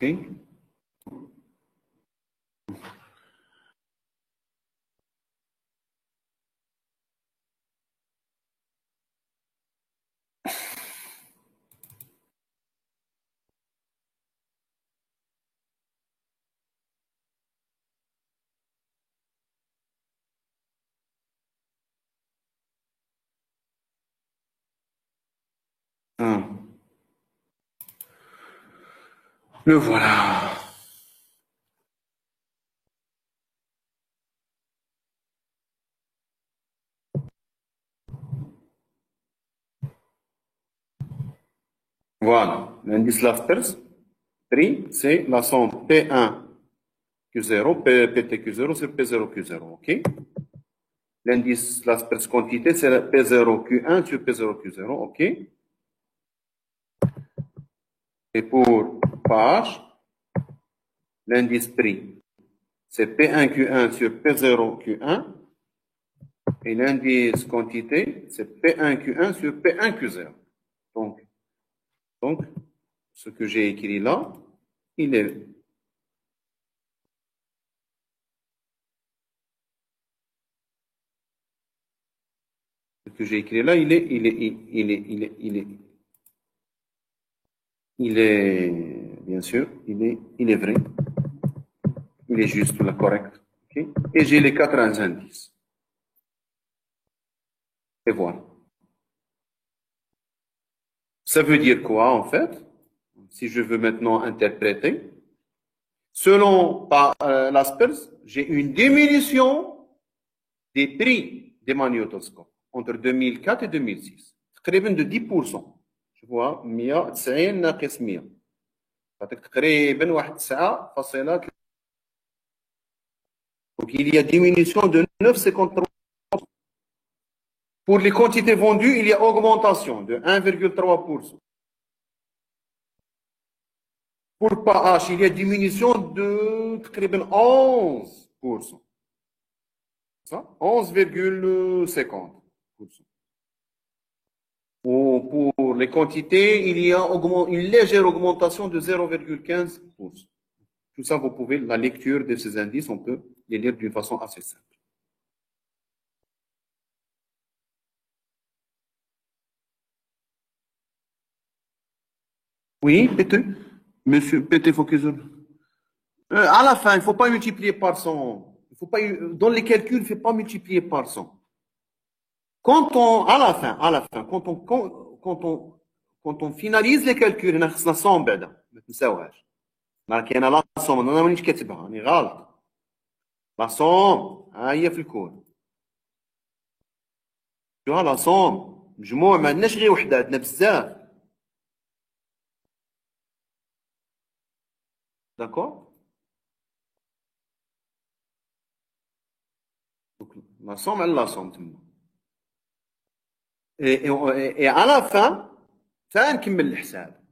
اوكي 1. Le voilà. Voilà. L'indice Laspers, prix, c'est la somme P1 Q0, PTQ0 sur P0 Q0. OK? L'indice Laspers quantité, c'est P0 Q1 sur P0 Q0. OK? Et pour page, l'indice prix, c'est P1 Q1 sur P0 Q1. Et l'indice quantité, c'est P1 Q1 sur P1 Q0. Donc, ce que j'ai écrit là, il est ce que j'ai écrit là, il est, bien sûr, il est vrai. Il est juste, là, correct. Okay? Et j'ai les 4 indices. Et voilà. Ça veut dire quoi, en fait? Si je veux maintenant interpréter, selon l'Aspers, j'ai une diminution des prix des magnétoscopes entre 2004 et 2006. تقريبا de 10%. Tu vois, 190 ناقص 100. تعطيك تقريبا واحد 9. Donc il y a diminution de 9,53%. Pour les quantités vendues, il y a augmentation de 1,3%. Pour PAH, il y a diminution de 11%. Ça, 11,50%. Pour les quantités, il y a une légère augmentation de 0,15%. Tout ça, vous pouvez, la lecture de ces indices, on peut les lire d'une façon assez simple. Oui, Pété. Monsieur Pété Focuseur. À la fin, il ne faut pas multiplier par 100. Il faut pas, dans les calculs, il ne faut pas multiplier par 100. À la fin, quand on finalise les calculs, on a 100 بعدا ما تنساوهاش. كاينه لا صوم انا مانيش كاتبها راني غلط. لا صوم ها هي في الكود. شوها لا صوم مجموع ما عندناش غير وحده عندنا بزاف. داكور. لا صوم على لا صوم تما. et à la fin نكمل الحساب.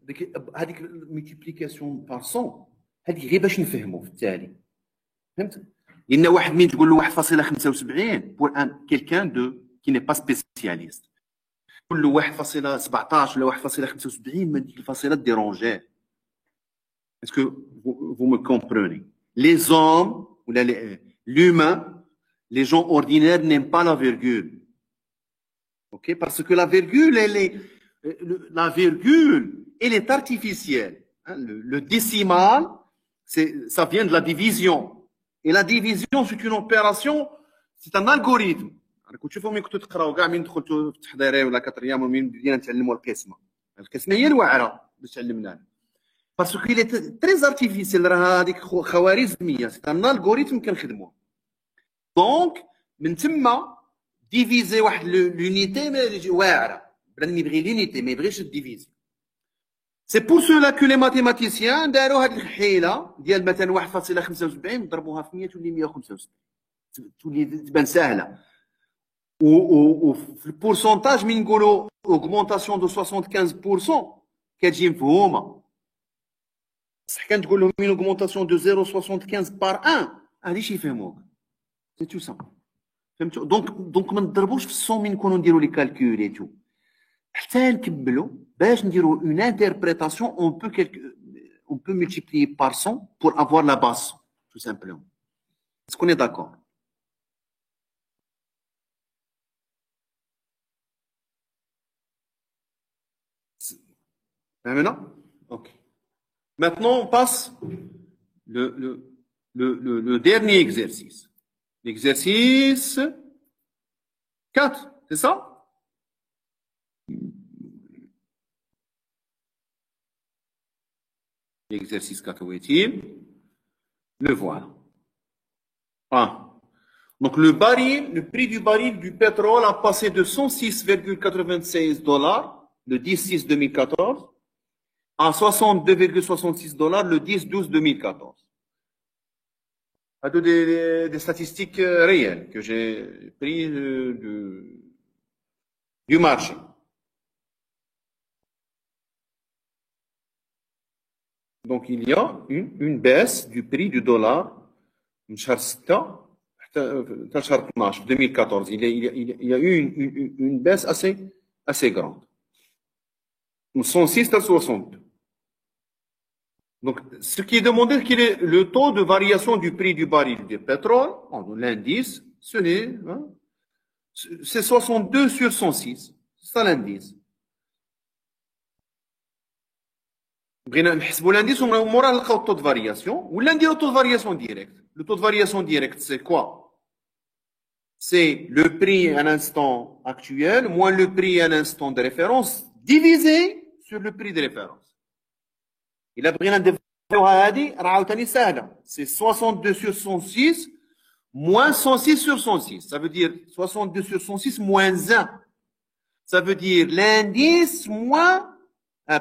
هذيك الملتيبليكاسيون بار 100 هذيك غير باش نفهموا في التالي. فهمت؟ لان واحد مين تقول له 1.75 pour un quelqu'un qui n'est pas spécialiste. تقول له 1.17 ولا 1.75 ما ديك الفاصله ديرونجي. Est-ce que vous me comprenez? Les hommes ou l'humain, les gens ordinaires n'aiment pas la virgule. OK? Parce que la virgule, elle est artificielle. Hein? Le décimal, ça vient de la division. Et la division, c'est une opération, c'est un algorithme. كنت تشوفوا ملي كنتوا تقراو كاع من دخلتوا في التحضيري ولا كاتريام ومن بدينا نتعلموا القسمه. القسمه هي الواعره باش تعلمنا. باسكو il est très artificiel. راه هذيك خوارزميه، c'est un algorithme كنخدموه. دونك من تما ديفيزي واحد l'unité واعره. بلان يبغي l'unité ما يبغيش الديفيزي. C'est pour cela que les mathématiciens داروا هذه الحيله ديال مثلا 1.75 ضربوها في 100 تولي 175. تولي تبان سهله. وفي البورسونتاج من نقولوا اوغمونطاسيون دو 75% كتجي مفهومه. بصح كان تقول لهم من اوغمونطاسيون دو 0.75 بار 1 هاديش يفهموك. سي تو سا. فهمتوا؟ دونك ما نضربوش في الصون من نكونوا نديروا لي كالكول حتى نكملوا باش نديروا اون انتربريتاسيون on peut multiplier par 100 pour avoir la base tout simplement. Est-ce qu'on est d'accord? Maintenant? Ok. Maintenant, on passe le dernier exercice. L'exercice 4, c'est ça? L'exercice 4 où est-il? Le voilà. Ah. Donc le prix du baril du pétrole a passé de 106,96 $, le 10-6-2014, à 62,66 $ le 10-12-2014. Des statistiques réelles que j'ai prises du marché. Donc il y a une baisse du prix du dollar من شهر 6 حتى شهر 12 2014. Il y a eu une baisse assez grande. 106 à 62. Donc, ce qui est demandé, quel est le taux de variation du prix du baril de pétrole, l'indice, c'est 62 sur 106. C'est ça l'indice. بغينا نحسبوا l'indice ومورا نلقاو التو de variation ولا نديرو التو de variation direct. Le taux de variation direct, c'est quoi? C'est le prix à l'instant actuel moins le prix à l'instant de référence divisé sur le prix de référence. إلا بغينا نديروها هذه راه عاوتاني سهلة. C'est 62 sur 106 moins 106 sur 106. Ça veut dire 62 sur 106 moins 1. Ça veut dire l'indice moins...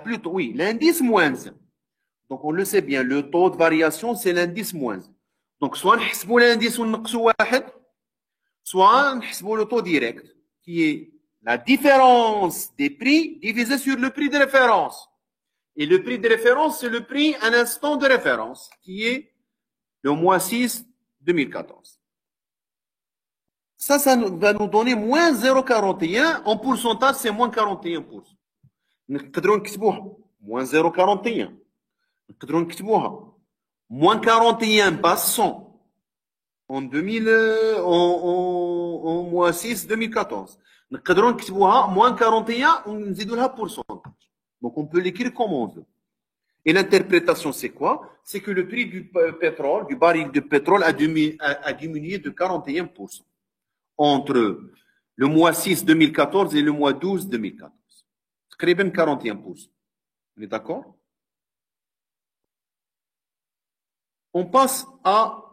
plutôt, oui, l'indice moins 1. Donc, on le sait bien, le taux de variation, c'est l'indice moins 1. Donc, soit on حسبوا l'indice ونقصوا واحد, soit on حسبوا le taux direct, qui est la différence des prix divisé sur le prix de référence. Et le prix de référence, c'est le prix à l'instant de référence, qui est le mois 6 2014. Ça va nous donner moins 0,41. En pourcentage, c'est moins 41%. نقدروا نكتبوها moins 0,41. نقدروا نكتبوها moins 41 passe 100 en mois 6 2014. نقدروا نكتبوها moins 41 ونزيدوا لها pourcentage. Donc on peut l'écrire comme on veut. Et l'interprétation, c'est quoi? C'est que le prix du pétrole, du baril de pétrole a diminué de 41% entre le mois 6 2014 et le mois 12 2014. تقريبا 41%. On est d'accord? On passe à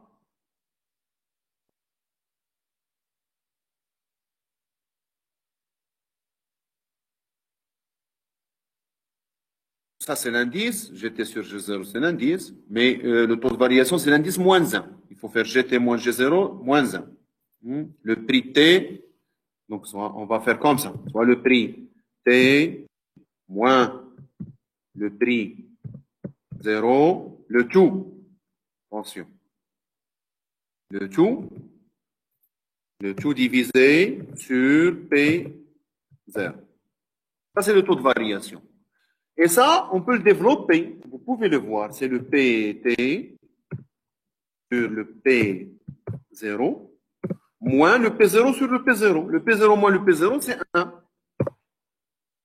ça, c'est l'indice. GT sur G0, c'est l'indice. Mais le taux de variation, c'est l'indice moins 1. Il faut faire GT moins G0 moins 1. Le prix T, donc on va faire comme ça. Soit le prix T moins le prix 0, le tout. Attention. Le tout divisé sur P0. Ça, c'est le taux de variation. Et ça, on peut le développer. Vous pouvez le voir. C'est le PT sur le P0 moins le P0 sur le P0. Le P0 moins le P0, c'est 1.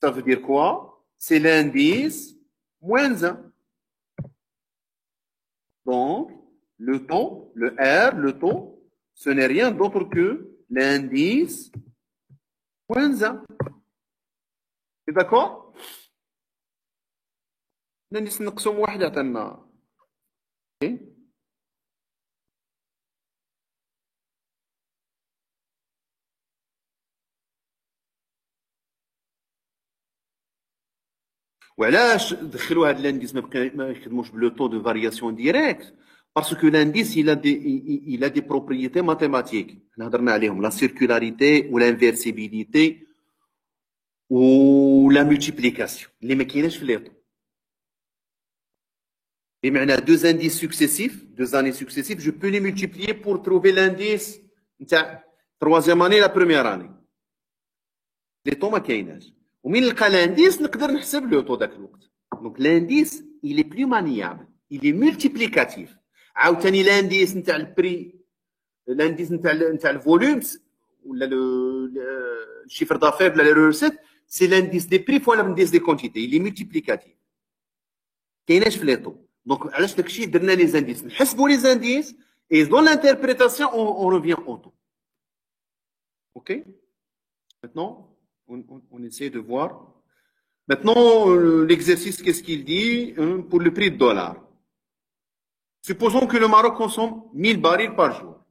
Ça veut dire quoi? C'est l'indice moins 1. Donc, le taux, le R, le taux, ce n'est rien d'autre que l'indice moins 1. C'est d'accord? l'indice نقسم واحد عطانا. وعلاش دخلوا هذا l'indice ما يخدموش بلو taux de variation direct? Parce que l'indice, il a des propriétés mathématiques. نهضرنا عليهم, la circularité ou l'inversibilité ou la multiplication. اللي ما كايناش في لي طو. بمعنى deux indices successifs, 2 années successives, je peux les multiplier pour trouver l'indice نتاع troisième année, la première année. Les taux ما كايناش. ومين نلقى l'indice نقدر نحسب le taux ذاك الوقت. Donc l'indice, il est plus maniable, il est multiplicatif. عاوتاني l'indice نتاع البري, l'indice نتاع الفوليوم ولا le chiffre d'affaires ولا les recettes, c'est l'indice des prix fois l'indice des quantités, il est multiplicatif. كايناش في لي طو. Donc علاش داكشي درنا لي زانديس, نحسبوا لي زانديس et dans l'interprétation on revient au taux. OK? Maintenant on essaie de voir. Maintenant, l'exercice, qu'est-ce qu'il dit pour le prix de dollar? Supposons que le Maroc consomme 1000 barils par jour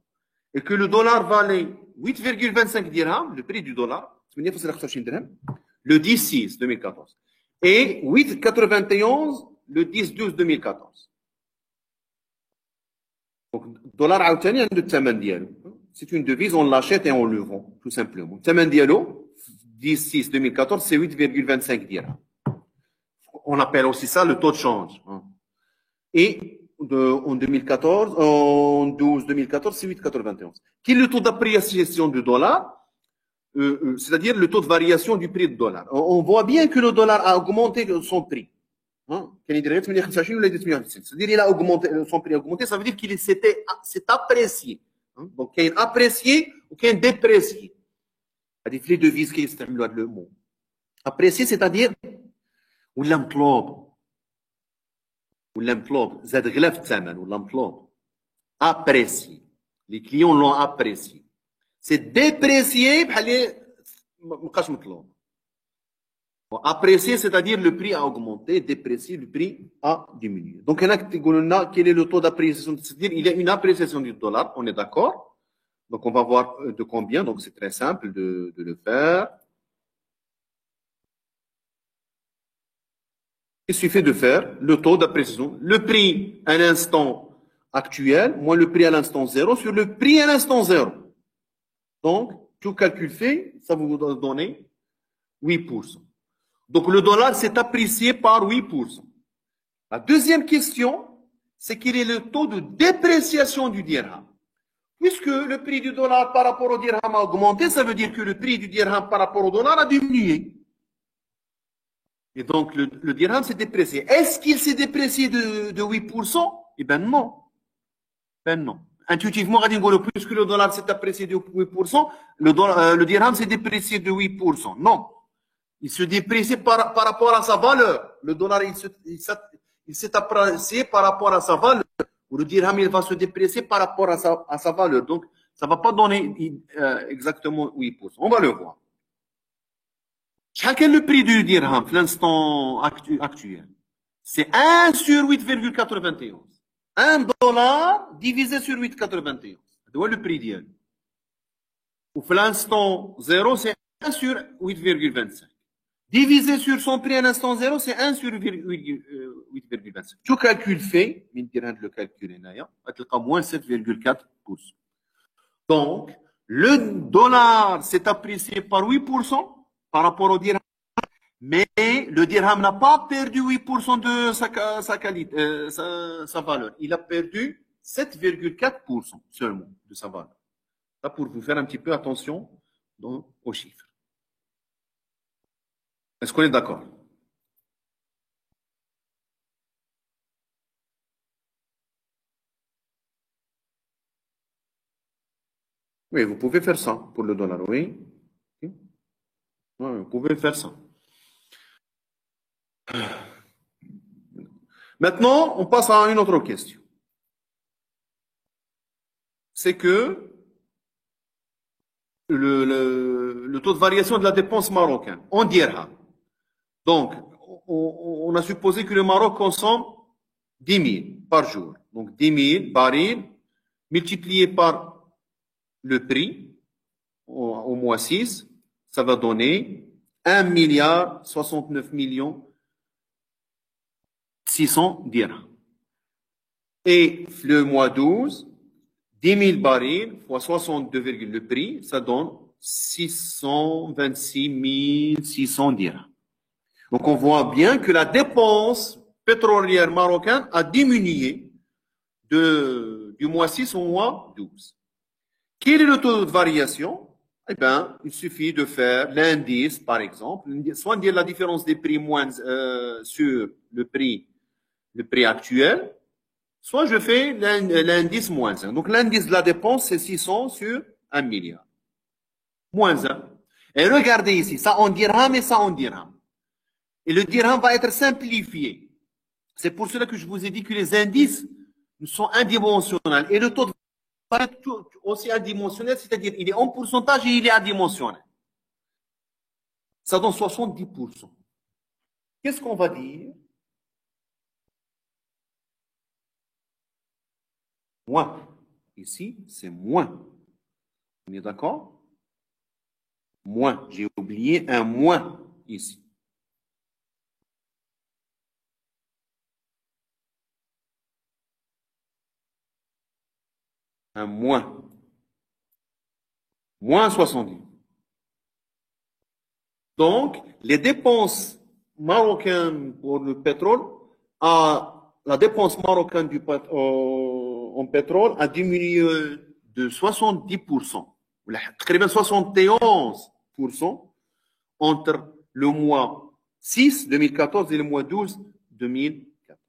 et que le dollar valait 8,25 dirhams, le prix du dollar, le 10-6 2014, et 8,91 le 10-12 2014. Donc, dollar عاوتاني عنده الثمن ديالو. C'est une devise, on l'achète et on le vend, tout simplement. الثمن ديالو 10-6 2014, c'est 8,25 dirhams. On appelle aussi ça le taux de change. Et en 2014, en 12-2014, c'est 8,91. Quel est le taux d'appréciation du dollar? C'est-à-dire le taux de variation du prix du dollar. On voit bien que le dollar a augmenté son prix. C'est-à-dire il a augmenté, son prix a augmenté, ça veut dire qu'il s'est apprécié. Donc, il y a apprécié ou il y a déprécié. C'est-à-dire les devises qui sont le mot. Apprécié, c'est-à-dire ولا مطلوب زاد غلا في الثمن ولا مطلوب apprécié. Les clients l'ont apprécié. C'est déprécié بحال مابقاش مطلوب. Apprécié, c'est-à-dire le prix a augmenté, déprécié, le prix a diminué. Donc, quel est le taux d'appréciation? C'est-à-dire il y a une appréciation du dollar, on est d'accord? Donc, on va voir de combien. Donc, c'est très simple de le faire. Il suffit de faire le taux d'appréciation, le prix à l'instant actuel, moins le prix à l'instant 0 sur le prix à l'instant 0. Donc, tout calcul fait, ça va vous donner 8%. Donc, le dollar s'est apprécié par 8%. La deuxième question, c'est quel est le taux de dépréciation du dirham? Puisque le prix du dollar par rapport au dirham a augmenté, ça veut dire que le prix du dirham par rapport au dollar a diminué. Et donc, le dirham s'est déprécié. Est-ce qu'il s'est déprécié de 8%? Eh bien, non. Ben non. Intuitivement, puisque le dollar s'est apprécié de 8%, le dirham s'est déprécié de 8%. Non. Il se déprécie par rapport à sa valeur. Le dollar, il s'est apprécié par rapport à sa valeur. Ou le dirham, il va se déprécier par rapport à sa valeur. Donc, ça ne va pas donner exactement 8%. On va le voir. Quel est le prix du dirham à l'instant actuel? C'est 1 sur 8,91. 1 dollar divisé sur 8,91. C'est le prix d'hier. Ou à l'instant 0, c'est 1 sur 8,25. Divisé sur son prix à l'instant 0, c'est 1 sur 8,25. Tout calcul fait, le calcul est là, moins 7,4%. Donc, le dollar s'est apprécié par 8%. Par rapport au dirham, mais le dirham n'a pas perdu 8% de sa valeur. Il a perdu 7,4% seulement de sa valeur. Ça pour vous faire un petit peu attention aux chiffres. Est-ce qu'on est d'accord? Oui, vous pouvez faire ça pour le dollar, oui. Vous pouvez faire ça. Maintenant, on passe à une autre question. C'est que le taux de variation de la dépense marocaine en dirham. Donc, on a supposé que le Maroc consomme 10 000 par jour. Donc, 10 000 barils multipliés par le prix au mois 6. Ça va donner 1,69 dirhams. Et le mois 12, 10 000 barils fois 62, le prix, ça donne 626 600 dirhams. Donc on voit bien que la dépense pétrolière marocaine a diminué du mois 6 au mois 12. Quel est le taux de variation? Eh bien, il suffit de faire l'indice, par exemple, soit dire la différence des prix moins sur le prix actuel, soit je fais l'indice moins 1. Donc, l'indice de la dépense, c'est 600 sur 1 milliard. Moins 1. Et regardez ici, ça en dirham et ça en dirham. Et le dirham va être simplifié. C'est pour cela que je vous ai dit que les indices sont indimensionnels. Et le taux de aussi adimensionnel, c'est-à-dire il est en pourcentage et il est adimensionnel. Ça donne 70%. qu'est-ce qu'on va dire? Moins. Ici, c'est moins. On est d'accord? Moins. J'ai oublié un moins ici. Un moins. Moins 70. Donc, les dépenses marocaines pour le pétrole, la dépense marocaine en pétrole a diminué de 70%, ou 71% entre le mois 6, 2014 et le mois 12, 2014.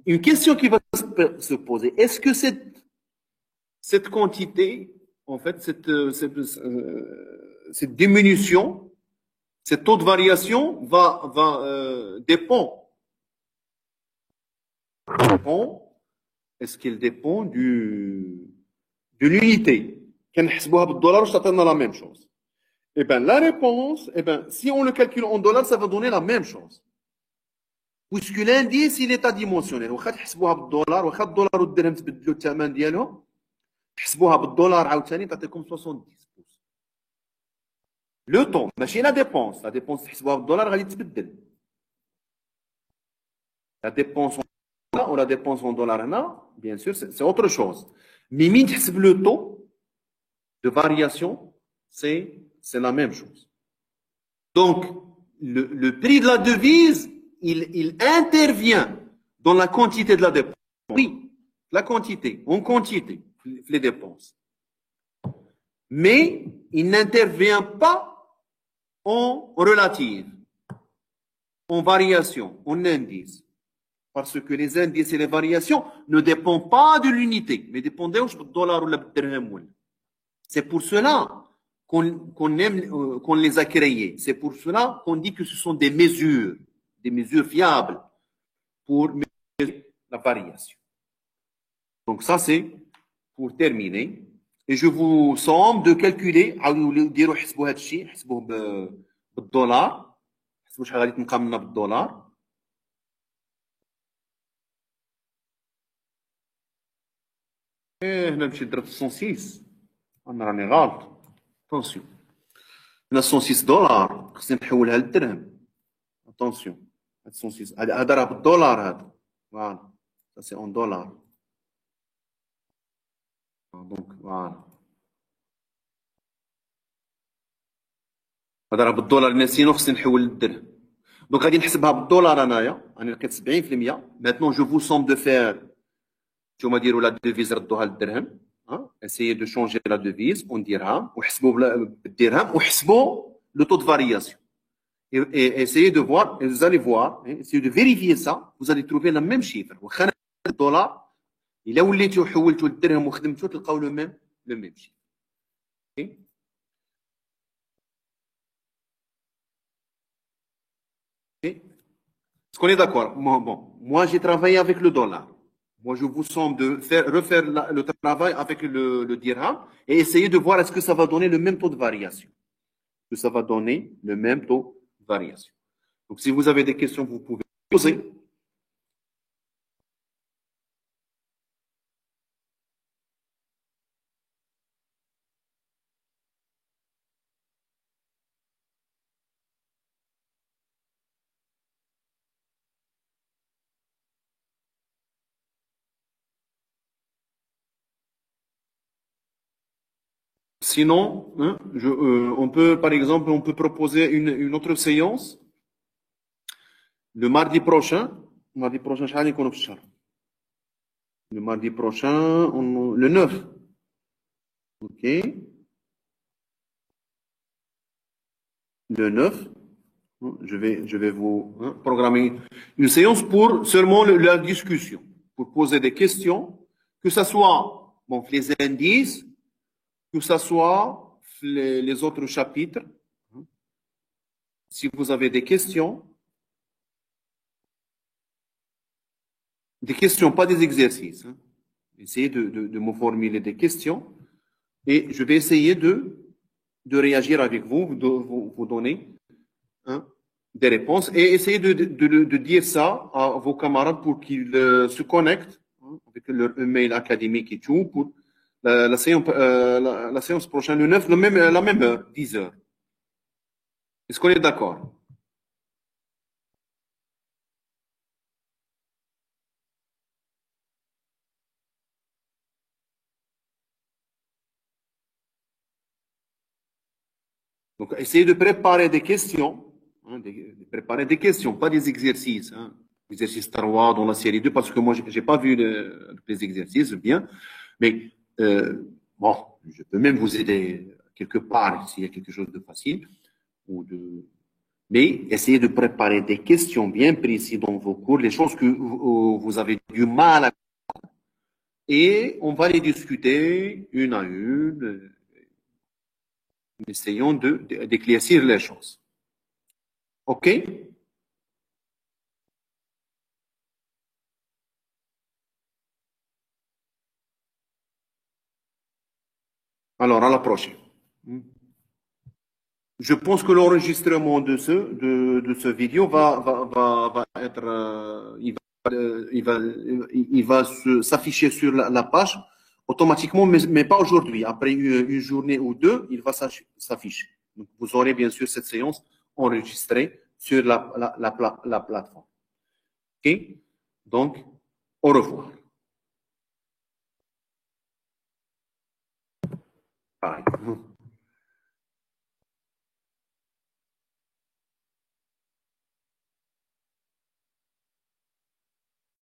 Une question qui va se poser, est-ce que cette quantité, en fait, cette diminution, ce taux de variation dépend. Est-ce qu'il dépend de l'unité? Quand on le dollar, ça donne la même chose. Eh bien, la réponse, si on le calcule en dollars, ça va donner la même chose. Puisque l'indice, il est adimensionnel. وخا تحسبوها بالدولار وخا الدولار والدرهم تبدلوا الثمن ديالهم تحسبوها بالدولار عاوتاني تعطيكم 70%. Le temps, ماشي la dépense. La dépense تحسبوها بالدولار غادي تبدل. La dépense en dollars ou la dépense en dollars هنا, bien sûr, c'est autre chose. Mais مين تحسب le taux de variation, c'est la même chose. Donc, le prix de la devise, il intervient dans la quantité de la dépense. Oui, la quantité, en quantité, les dépenses. Mais il n'intervient pas en relative, en variation, en indice. Parce que les indices et les variations ne dépendent pas de l'unité, mais dépendent du dollar ou du dirham. C'est pour cela qu'on les a créés. C'est pour cela qu'on dit que ce sont des mesures fiables pour mesurer la variation. Donc ça, c'est pour terminer. Et je vous somme de calculer, ديروا حسبوا هذا الشيء حسبوه بالدولار حسبوا شحال غادي تنقى لنا بالدولار هنا نمشي نضرب 106 انا راني غلط اتونسيون هنا 106 دولار خصني نحولها للدرهم اتونسيون هاد 106 هذا راه بالدولار هذا فوالا ça c'est en dollars donc voilà هذا راه بالدولار ناسينو خصني نحول للدرهم دونك غادي نحسبها بالدولار انايا انا لقيت 70% maintenant je vous somme de faire نتوما ديروا لا ديفيز ردوها للدرهم essayez de changer la devise en dirham وحسبوا بالدرهم وحسبوا le taux de variation et essayez de voir et vous allez voir essayez de vérifier ça vous allez trouver le même chiffre واخا الدولار الا وليتو حولتو للدرهم وخدمتو تلقاو le même chiffre. Okay. Est-ce qu'on est d'accord? Bon, moi j'ai travaillé avec le dollar. Moi je vous somme de refaire le travail avec le dirham et essayer de voir est-ce que ça va donner le même taux de variation. Que ça va donner le même taux de variation. Donc si vous avez des questions, vous pouvez poser. Sinon, on peut, par exemple, on peut proposer une autre séance le mardi prochain. Le mardi prochain, le mardi prochain, le 9. OK. Le 9. Je vais vous programmer une séance pour seulement la discussion, pour poser des questions, que ce soit bon, les indices, que ce soit les autres chapitres. Si vous avez des questions, pas des exercices. Essayez de me formuler des questions et je vais essayer de réagir avec vous, de vous donner des réponses et essayez de dire ça à vos camarades pour qu'ils se connectent avec leur email académique et tout pour la séance prochaine, le 9, la même heure, 10 heures. Est-ce qu'on est d'accord? Donc, essayez de préparer des questions, de préparer des questions, pas des exercices. Exercice 3 dans la série 2, parce que moi, je n'ai pas vu les exercices bien. Mais bon, je peux même vous aider quelque part s'il y a quelque chose de facile. Mais essayez de préparer des questions bien précises dans vos cours, les choses que vous avez du mal à... Et on va les discuter une à une. Essayons d'éclaircir les choses. OK? Alors, à la prochaine. Je pense que l'enregistrement de ce vidéo va être, il va s'afficher sur la page automatiquement, mais pas aujourd'hui. Après une journée ou deux, il va s'afficher. Donc, vous aurez bien sûr cette séance enregistrée sur la plateforme. OK? Donc, au revoir.